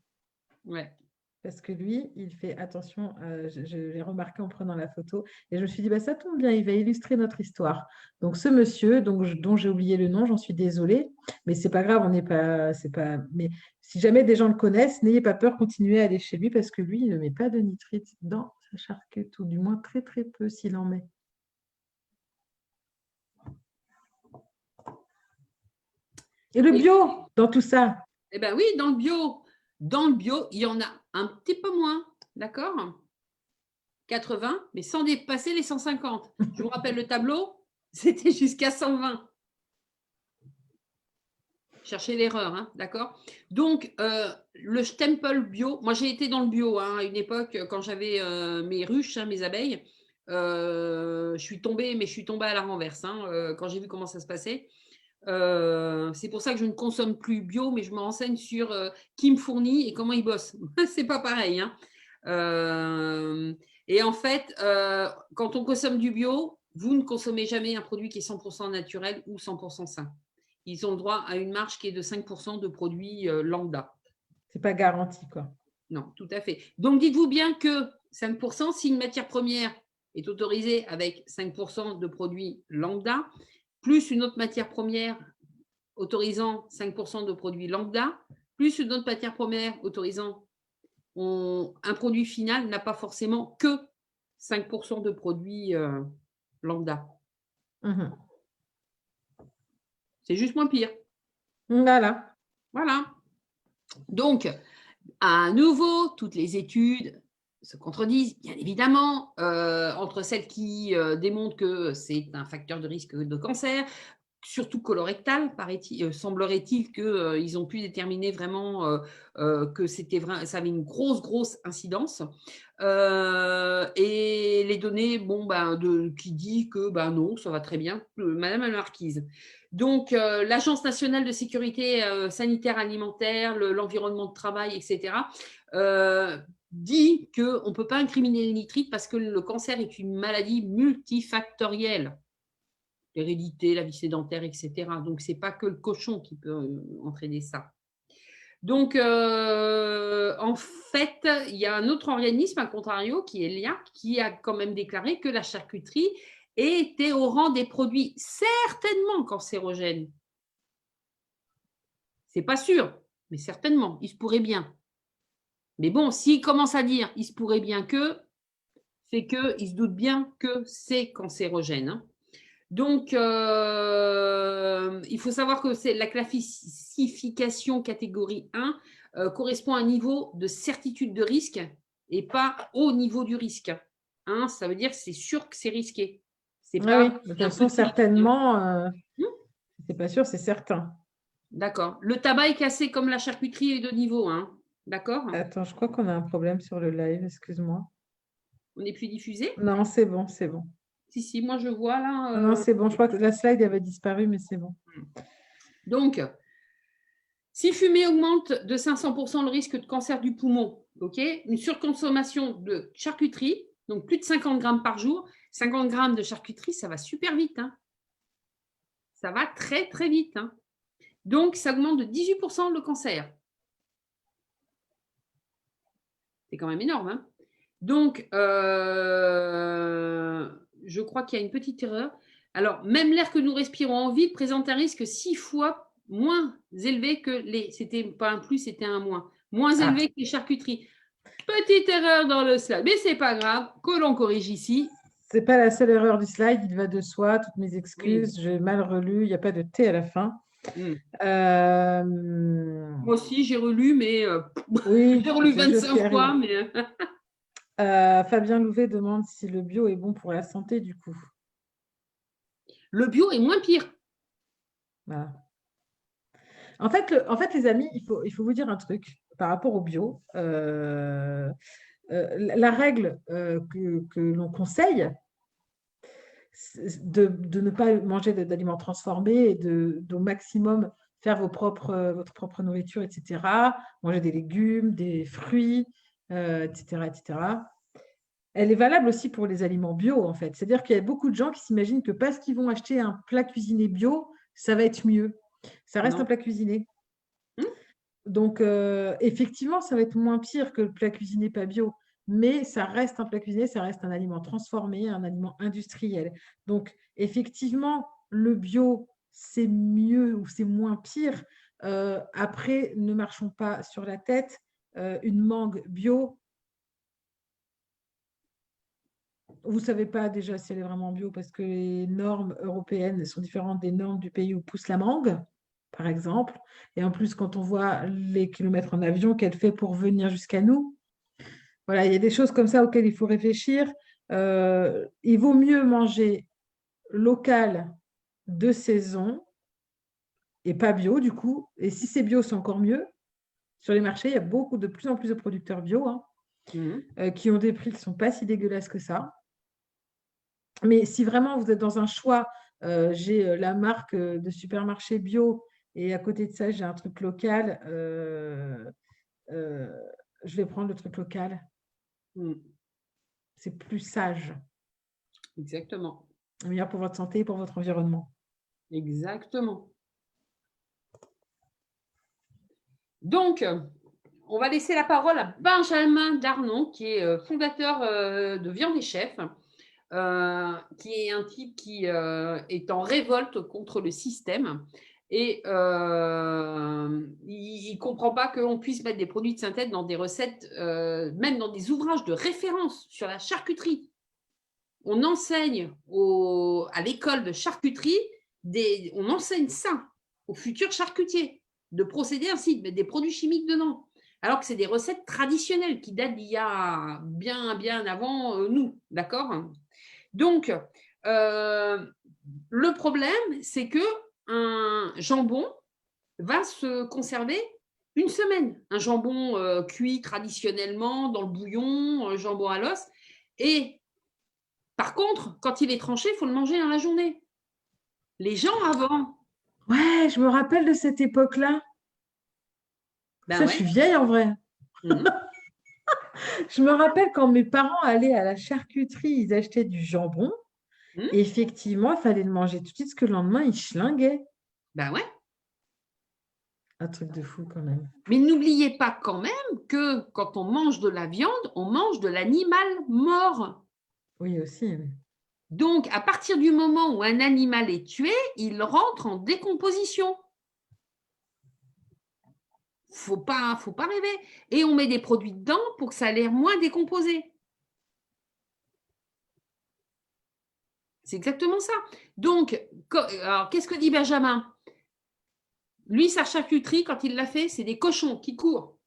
[SPEAKER 2] Ouais.
[SPEAKER 1] Parce que lui, il fait attention, je l'ai remarqué en prenant la photo, et je me suis dit, bah, ça tombe bien, il va illustrer notre histoire. Donc ce monsieur, dont j'ai oublié le nom, j'en suis désolée, mais c'est pas grave, on n'est pas, c'est pas. Mais si jamais des gens le connaissent, n'ayez pas peur, continuez à aller chez lui, parce que lui, il ne met pas de nitrite dans sa charcuterie, ou du moins très très peu s'il en met. Et le bio dans tout ça?
[SPEAKER 2] Eh bien oui, dans le bio, il y en a un petit peu moins, d'accord? 80, mais sans dépasser les 150. Je vous rappelle le tableau, c'était jusqu'à 120. Cherchez l'erreur, hein, d'accord? Donc, le stempel bio, moi j'ai été dans le bio hein, à une époque quand j'avais mes ruches, hein, mes abeilles. Je suis tombée, mais je suis tombée à la renverse hein, quand j'ai vu comment ça se passait. C'est pour ça que je ne consomme plus bio, mais je me renseigne sur qui me fournit et comment il bosse. C'est pas pareil, hein. Et en fait, quand on consomme du bio, vous ne consommez jamais un produit qui est 100% naturel ou 100% sain. Ils ont le droit à une marge qui est de 5% de produits lambda.
[SPEAKER 1] C'est pas garanti, quoi.
[SPEAKER 2] Non, tout à fait. Donc, dites-vous bien que 5%, si une matière première est autorisée avec 5% de produits lambda, plus une autre matière première autorisant 5% de produits lambda, plus une autre matière première autorisant un produit final n'a pas forcément que 5% de produits lambda.
[SPEAKER 1] Mmh.
[SPEAKER 2] C'est juste moins pire.
[SPEAKER 1] Voilà.
[SPEAKER 2] Voilà. Donc, à nouveau, toutes les études se contredisent, bien évidemment, entre celles qui démontrent que c'est un facteur de risque de cancer, surtout colorectal, semblerait-il qu'ils ont pu déterminer vraiment que ça avait une grosse incidence. Et les données, qui dit que non, ça va très bien, Madame la Marquise. Donc, l'Agence nationale de sécurité sanitaire alimentaire, l'environnement de travail, etc., dit qu'on ne peut pas incriminer le nitrite parce que le cancer est une maladie multifactorielle. L'hérédité, la vie sédentaire, etc. Donc, ce n'est pas que le cochon qui peut entraîner ça. Donc, en fait, il y a un autre organisme, à contrario, qui est l'IARC, qui a quand même déclaré que la charcuterie était au rang des produits certainement cancérogènes. C'est pas sûr, mais certainement, il se pourrait bien. Mais bon, s'il commence à dire il se pourrait bien que, c'est qu'il se doute bien que c'est cancérogène, hein. Donc, il faut savoir que la classification catégorie 1 correspond à un niveau de certitude de risque et pas au niveau du risque. Hein, ça veut dire que c'est sûr que c'est risqué. C'est pas
[SPEAKER 1] Oui, de toute façon, certainement, c'est pas sûr, c'est certain.
[SPEAKER 2] D'accord. Le tabac est classé comme la charcuterie est de niveau, hein. D'accord?
[SPEAKER 1] Attends, je crois qu'on a un problème sur le live, excuse-moi.
[SPEAKER 2] On n'est plus diffusé?
[SPEAKER 1] Non, c'est bon, c'est bon.
[SPEAKER 2] Si, moi je vois là.
[SPEAKER 1] Non, c'est bon. Je crois que la slide avait disparu, mais c'est bon.
[SPEAKER 2] Donc, si fumer augmente de 500% le risque de cancer du poumon, ok, une surconsommation de charcuterie, donc plus de 50 grammes par jour, 50 grammes de charcuterie, ça va super vite. Hein. Ça va très, très vite. Hein. Donc, ça augmente de 18% le cancer. C'est quand même énorme. Hein. Donc, je crois qu'il y a une petite erreur. Alors, même l'air que nous respirons en ville présente un risque 6 fois moins élevé que les. C'était pas un plus, c'était un moins. Moins élevé que les charcuteries. Petite erreur dans le slide, mais c'est pas grave, que l'on corrige ici.
[SPEAKER 1] C'est pas la seule erreur du slide, il va de soi. Toutes mes excuses,
[SPEAKER 2] Oui.
[SPEAKER 1] j'ai mal relu. Il n'y a pas de T à la fin.
[SPEAKER 2] Moi aussi, j'ai relu, mais
[SPEAKER 1] Oui,
[SPEAKER 2] j'ai relu
[SPEAKER 1] c'est des choses qui
[SPEAKER 2] 25 fois.
[SPEAKER 1] arrivent.
[SPEAKER 2] Mais...
[SPEAKER 1] Fabien Louvet demande si le bio est bon pour la santé, du coup.
[SPEAKER 2] Le bio est moins pire.
[SPEAKER 1] Voilà. En fait, les amis, il faut vous dire un truc par rapport au bio. La règle que l'on conseille, de ne pas manger d'aliments transformés et d'au maximum faire votre propre nourriture, etc. Manger des légumes, des fruits, etc., etc. Elle est valable aussi pour les aliments bio, en fait. C'est-à-dire qu'il y a beaucoup de gens qui s'imaginent que parce qu'ils vont acheter un plat cuisiné bio, ça va être mieux. Ça reste un
[SPEAKER 2] Non.
[SPEAKER 1] plat cuisiné. Donc, effectivement, ça va être moins pire que le plat cuisiné pas bio, mais ça reste un plat cuisiné, ça reste un aliment transformé, un aliment industriel. Donc, effectivement, le bio, c'est mieux ou c'est moins pire. Après, ne marchons pas sur la tête. Une mangue bio, vous ne savez pas déjà si elle est vraiment bio parce que les normes européennes sont différentes des normes du pays où pousse la mangue, par exemple. Et en plus, quand on voit les kilomètres en avion qu'elle fait pour venir jusqu'à nous, voilà, il y a des choses comme ça auxquelles il faut réfléchir. Il vaut mieux manger local de saison et pas bio, du coup. Et si c'est bio, c'est encore mieux. Sur les marchés, il y a de plus en plus de producteurs bio qui ont des prix qui ne sont pas si dégueulasses que ça. Mais si vraiment vous êtes dans un choix, j'ai la marque de supermarché bio et à côté de ça, j'ai un truc local, je vais prendre le truc local. C'est plus sage.
[SPEAKER 2] Exactement.
[SPEAKER 1] Meilleur pour votre santé et pour votre environnement.
[SPEAKER 2] Exactement. Donc, on va laisser la parole à Benjamin Darnon, qui est fondateur de Viande et Chef, qui est un type qui est en révolte contre le système. Et il ne comprend pas qu'on puisse mettre des produits de synthèse dans des recettes, même dans des ouvrages de référence sur la charcuterie. On enseigne à l'école de charcuterie, on enseigne ça aux futurs charcutiers, de procéder ainsi, de mettre des produits chimiques dedans. Alors que c'est des recettes traditionnelles qui datent d'il y a bien, bien avant nous, d'accord? Donc, le problème, c'est qu'un jambon va se conserver une semaine. Un jambon cuit traditionnellement dans le bouillon, un jambon à l'os. Et par contre, quand il est tranché, il faut le manger dans la journée. Les gens avant.
[SPEAKER 1] Ouais, je me rappelle de cette époque-là.
[SPEAKER 2] Ben
[SPEAKER 1] Je suis vieille en vrai. Je me rappelle quand mes parents allaient à la charcuterie, ils achetaient du jambon. Et effectivement, il fallait le manger tout de suite parce que le lendemain, ils schlinguaient.
[SPEAKER 2] Ben ouais.
[SPEAKER 1] Un truc de fou quand même.
[SPEAKER 2] Mais n'oubliez pas quand même que quand on mange de la viande, on mange de l'animal mort.
[SPEAKER 1] Oui, aussi.
[SPEAKER 2] Donc, à partir du moment où un animal est tué, il rentre en décomposition. Faut pas rêver. Et on met des produits dedans pour que ça ait l'air moins décomposé. C'est exactement ça. Donc, alors, qu'est-ce que dit Benjamin? Lui, sa charcuterie, quand il l'a fait, c'est des cochons qui courent.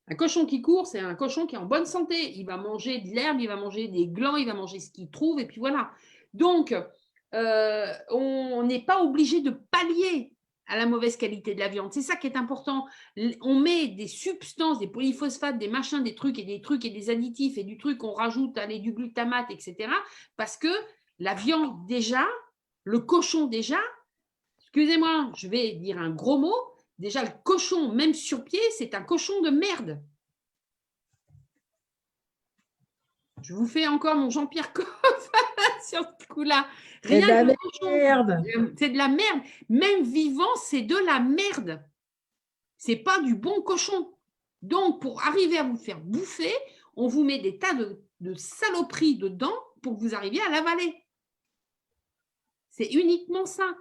[SPEAKER 2] Un cochon qui court, c'est un cochon qui est en bonne santé. Il va manger de l'herbe, il va manger des glands, il va manger ce qu'il trouve, et puis voilà. Donc, on n'est pas obligé de pallier à la mauvaise qualité de la viande. C'est ça qui est important. On met des substances, des polyphosphates, des machins, des trucs et des additifs et du truc, on rajoute allez, du glutamate, etc. Parce que la viande déjà, le cochon déjà, excusez-moi, je vais dire un gros mot, déjà le cochon, même sur pied, c'est un cochon de merde. Je vous fais encore mon Jean-Pierre Coff sur ce coup-là. Rien que le cochon, c'est de la merde. Même vivant, c'est de la merde. C'est pas du bon cochon. Donc, pour arriver à vous faire bouffer, on vous met des tas de saloperies dedans pour que vous arriviez à l'avaler. C'est uniquement ça.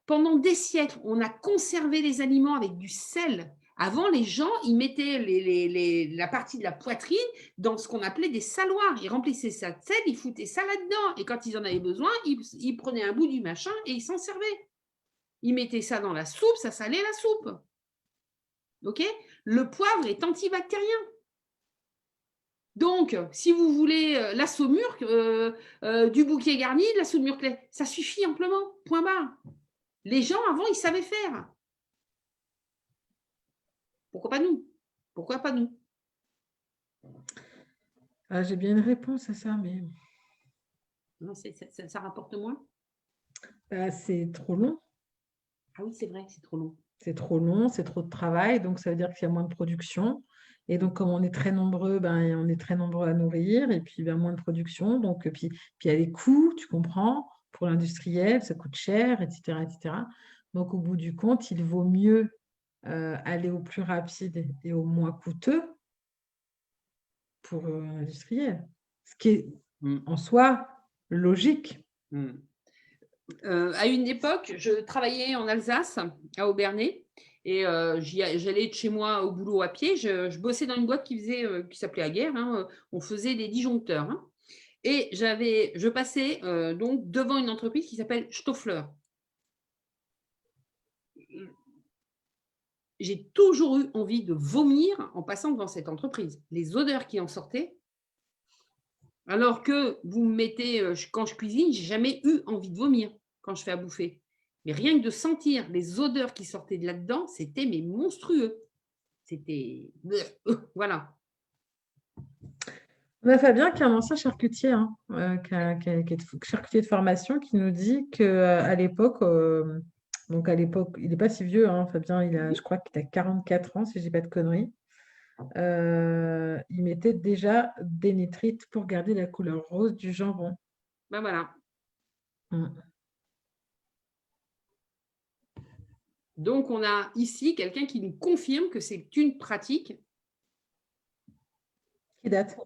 [SPEAKER 2] Pendant des siècles, on a conservé les aliments avec du sel. Avant, les gens, ils mettaient la partie de la poitrine dans ce qu'on appelait des saloirs. Ils remplissaient ça de sel, ils foutaient ça là-dedans. Et quand ils en avaient besoin, ils prenaient un bout du machin et ils s'en servaient. Ils mettaient ça dans la soupe, ça salait la soupe. Ok ? Le poivre est antibactérien. Donc, si vous voulez la saumure, du bouquet garni, de la saumure claire, ça suffit amplement. Point barre. Les gens, avant, ils savaient faire. Pourquoi pas nous? Pourquoi pas nous?
[SPEAKER 1] J'ai bien une réponse à ça, mais
[SPEAKER 2] Non, ça rapporte moins?
[SPEAKER 1] c'est trop long.
[SPEAKER 2] Ah oui, c'est vrai, c'est trop long.
[SPEAKER 1] C'est trop long, c'est trop de travail, donc ça veut dire qu'il y a moins de production. Et donc, comme on est très nombreux, on est très nombreux à nourrir, et puis moins de production. Donc, puis il y a les coûts, tu comprends, pour l'industriel, ça coûte cher, etc., etc. Donc, au bout du compte, il vaut mieux aller au plus rapide et au moins coûteux pour l'industriel. Ce qui est en soi logique.
[SPEAKER 2] À une époque, je travaillais en Alsace, à Aubernais, et j'allais de chez moi au boulot à pied. Je bossais dans une boîte qui s'appelait Aguerre. On faisait des disjoncteurs. Et je passais donc devant une entreprise qui s'appelle Stoffler. J'ai toujours eu envie de vomir en passant devant cette entreprise. Les odeurs qui en sortaient. Alors que vous me mettez, quand je cuisine, j'ai jamais eu envie de vomir quand je fais à bouffer. Mais rien que de sentir les odeurs qui sortaient de là-dedans, c'était monstrueux. C'était voilà.
[SPEAKER 1] On a Fabien qui est un ancien charcutier, qui est charcutier de formation, qui nous dit qu'à l'époque, donc à l'époque, il n'est pas si vieux, Fabien, je crois qu'il a 44 ans, si je dis pas de conneries. Il mettait déjà des nitrites pour garder la couleur rose du jambon.
[SPEAKER 2] Ben voilà. Donc, on a ici quelqu'un qui nous confirme que c'est une pratique
[SPEAKER 1] qui date.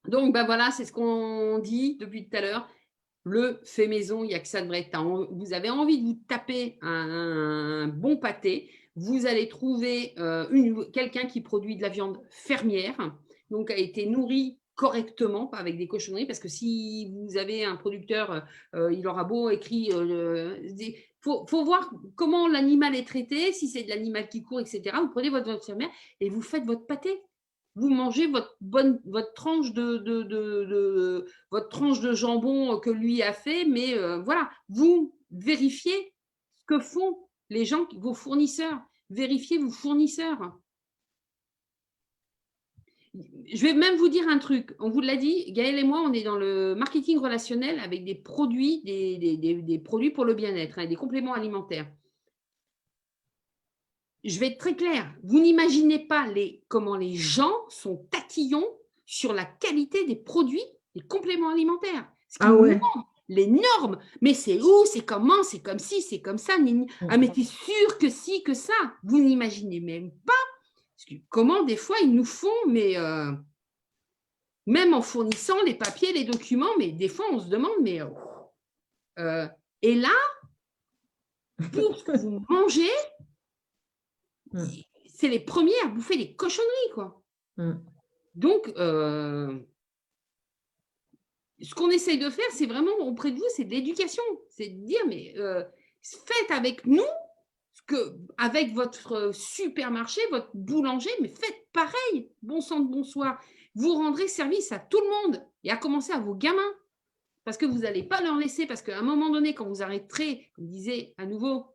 [SPEAKER 2] Donc, ben voilà, c'est ce qu'on dit depuis tout à l'heure. Le fait maison, il n'y a que ça de vrai. Vous avez envie de vous taper un bon pâté, vous allez trouver quelqu'un qui produit de la viande fermière, donc a été nourri correctement, pas avec des cochonneries, parce que si vous avez un producteur, il aura beau écrit, faut voir comment l'animal est traité, si c'est de l'animal qui court, etc. Vous prenez votre viande fermière et vous faites votre pâté. Vous mangez votre tranche votre tranche de jambon que lui a fait, mais voilà, vous vérifiez ce que font les gens, vos fournisseurs. Vérifiez vos fournisseurs. Je vais même vous dire un truc. On vous l'a dit, Gaëlle et moi, on est dans le marketing relationnel avec des produits, des produits pour le bien-être, des compléments alimentaires. Je vais être très claire. Vous n'imaginez pas comment les gens sont tatillons sur la qualité des produits, des compléments alimentaires. Les normes. Mais c'est où, c'est comment, c'est comme ci, c'est comme ça. Ah, mais t'es sûr que si, que ça. Vous n'imaginez même pas comment des fois ils nous font, mais même en fournissant les papiers, les documents, mais des fois on se demande, mais et là, pour ce que vous mangez, c'est les premiers à bouffer les cochonneries, quoi. Donc, ce qu'on essaye de faire, c'est vraiment auprès de vous, c'est de l'éducation. C'est de dire, mais faites avec nous, avec votre supermarché, votre boulanger, mais faites pareil. Bon sang de bonsoir. Vous rendrez service à tout le monde et à commencer à vos gamins. parce que vous n'allez pas leur laisser, parce qu'à un moment donné, quand vous arrêterez, comme disait à nouveau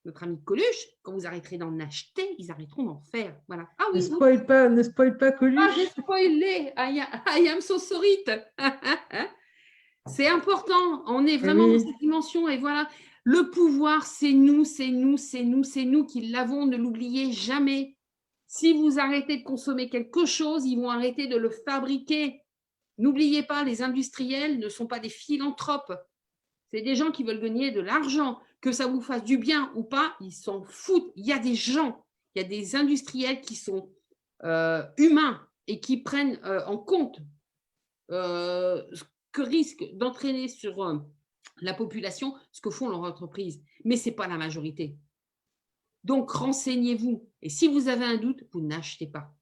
[SPEAKER 2] notre ami Coluche, quand vous arrêterez d'en acheter, ils arrêteront d'en faire. Voilà. Ah oui,
[SPEAKER 1] ne spoil pas Coluche.
[SPEAKER 2] Ah, j'ai spoilé. I am so sorry. C'est important. On est vraiment dans cette dimension. Et voilà, le pouvoir, c'est nous qui l'avons. Ne l'oubliez jamais. Si vous arrêtez de consommer quelque chose, ils vont arrêter de le fabriquer. N'oubliez pas, les industriels ne sont pas des philanthropes. C'est des gens qui veulent gagner de l'argent. Que ça vous fasse du bien ou pas, ils s'en foutent. Il y a des gens, il y a des industriels qui sont humains et qui prennent en compte ce que risque d'entraîner sur la population, ce que font leurs entreprises. Mais ce n'est pas la majorité. Donc, renseignez-vous. Et si vous avez un doute, vous n'achetez pas.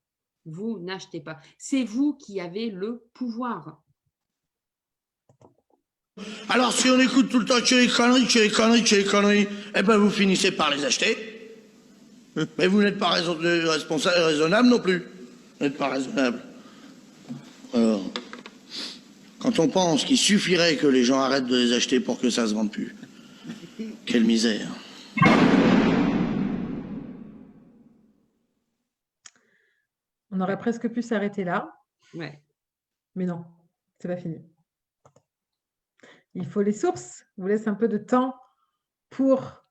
[SPEAKER 2] Vous n'achetez pas. C'est vous qui avez le pouvoir.
[SPEAKER 3] Alors, si on écoute tout le temps chez les conneries, eh ben vous finissez par les acheter. Mais vous n'êtes pas raisonnable non plus. Vous n'êtes pas raisonnable. Alors, quand on pense qu'il suffirait que les gens arrêtent de les acheter pour que ça se vende plus. Quelle misère.
[SPEAKER 1] On aurait presque pu s'arrêter là.
[SPEAKER 2] Ouais.
[SPEAKER 1] Mais non, c'est pas fini. Il faut les sources. Je vous laisse un peu de temps pour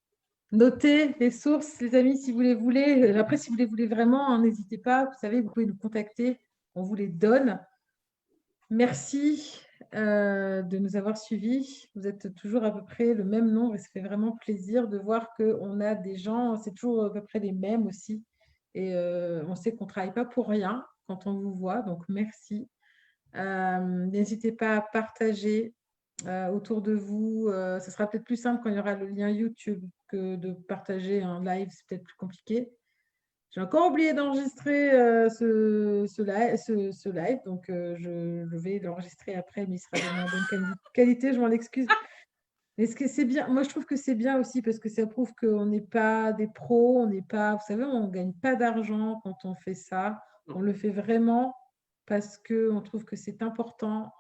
[SPEAKER 1] noter les sources, les amis, si vous les voulez. Après, si vous les voulez vraiment, n'hésitez pas. Vous savez, vous pouvez nous contacter. On vous les donne. Merci de nous avoir suivis. Vous êtes toujours à peu près le même nombre et ça fait vraiment plaisir de voir qu'on a des gens, c'est toujours à peu près les mêmes aussi. Et on sait qu'on ne travaille pas pour rien quand on vous voit. Donc, merci. N'hésitez pas à partager autour de vous. Ce sera peut-être plus simple quand il y aura le lien YouTube que de partager un live, c'est peut-être plus compliqué. J'ai encore oublié d'enregistrer ce live, donc je vais l'enregistrer après, mais il sera de moins bonne qualité, je m'en excuse. Mais c'est bien, moi je trouve que c'est bien aussi parce que ça prouve qu'on n'est pas des pros, on n'est pas, vous savez, on ne gagne pas d'argent quand on fait ça. On le fait vraiment parce qu'on trouve que c'est important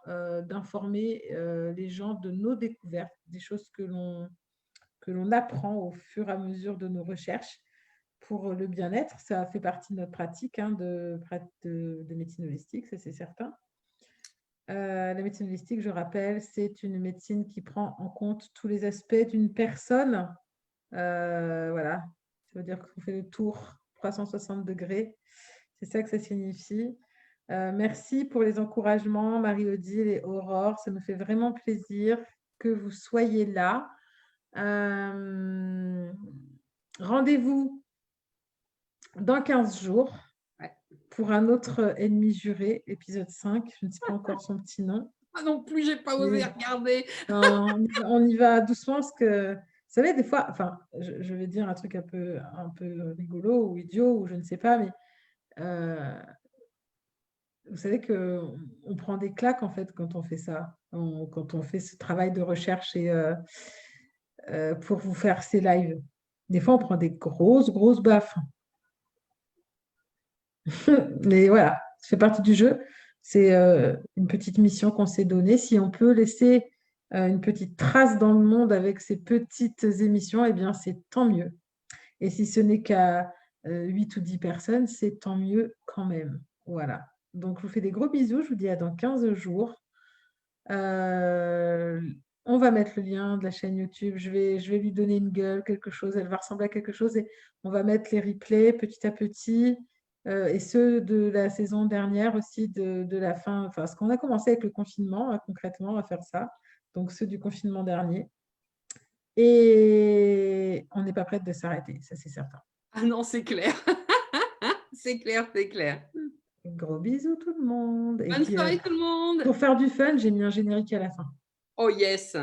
[SPEAKER 1] d'informer les gens de nos découvertes, des choses que l'on apprend au fur et à mesure de nos recherches pour le bien-être. Ça fait partie de notre pratique de médecine holistique, ça c'est certain. La médecine holistique, je rappelle, c'est une médecine qui prend en compte tous les aspects d'une personne. Voilà, ça veut dire qu'on fait le tour 360 degrés. C'est ça que ça signifie. Merci pour les encouragements, Marie-Odile et Aurore. Ça me fait vraiment plaisir que vous soyez là. Rendez-vous dans 15 jours pour un autre ennemi juré, épisode 5. Je ne sais pas encore son petit nom.
[SPEAKER 2] Ah non plus, je n'ai pas osé regarder.
[SPEAKER 1] On y va doucement parce que, vous savez, des fois, enfin, je vais dire un truc un peu rigolo ou idiot ou je ne sais pas, mais vous savez qu'on prend des claques en fait quand on fait ça, quand on fait ce travail de recherche et pour vous faire ces lives. Des fois, on prend des grosses baffes. Mais voilà, ça fait partie du jeu. C'est une petite mission qu'on s'est donnée. Si on peut laisser une petite trace dans le monde avec ces petites émissions, eh bien, c'est tant mieux. Et si ce n'est qu'à 8 ou 10 personnes, c'est tant mieux quand même. Voilà. Donc, je vous fais des gros bisous. Je vous dis à dans 15 jours. On va mettre le lien de la chaîne YouTube. Je vais lui donner une gueule, quelque chose. Elle va ressembler à quelque chose. Et on va mettre les replays petit à petit. Et ceux de la saison dernière aussi, de la fin. Enfin, parce qu'on a commencé avec le confinement, concrètement, à faire ça. Donc, ceux du confinement dernier. Et on n'est pas prête de s'arrêter, ça c'est certain.
[SPEAKER 2] Ah non, c'est clair. C'est clair.
[SPEAKER 1] Gros bisous tout le monde.
[SPEAKER 2] Bonne soirée tout le monde.
[SPEAKER 1] Pour faire du fun, j'ai mis un générique à la fin.
[SPEAKER 2] Oh yes.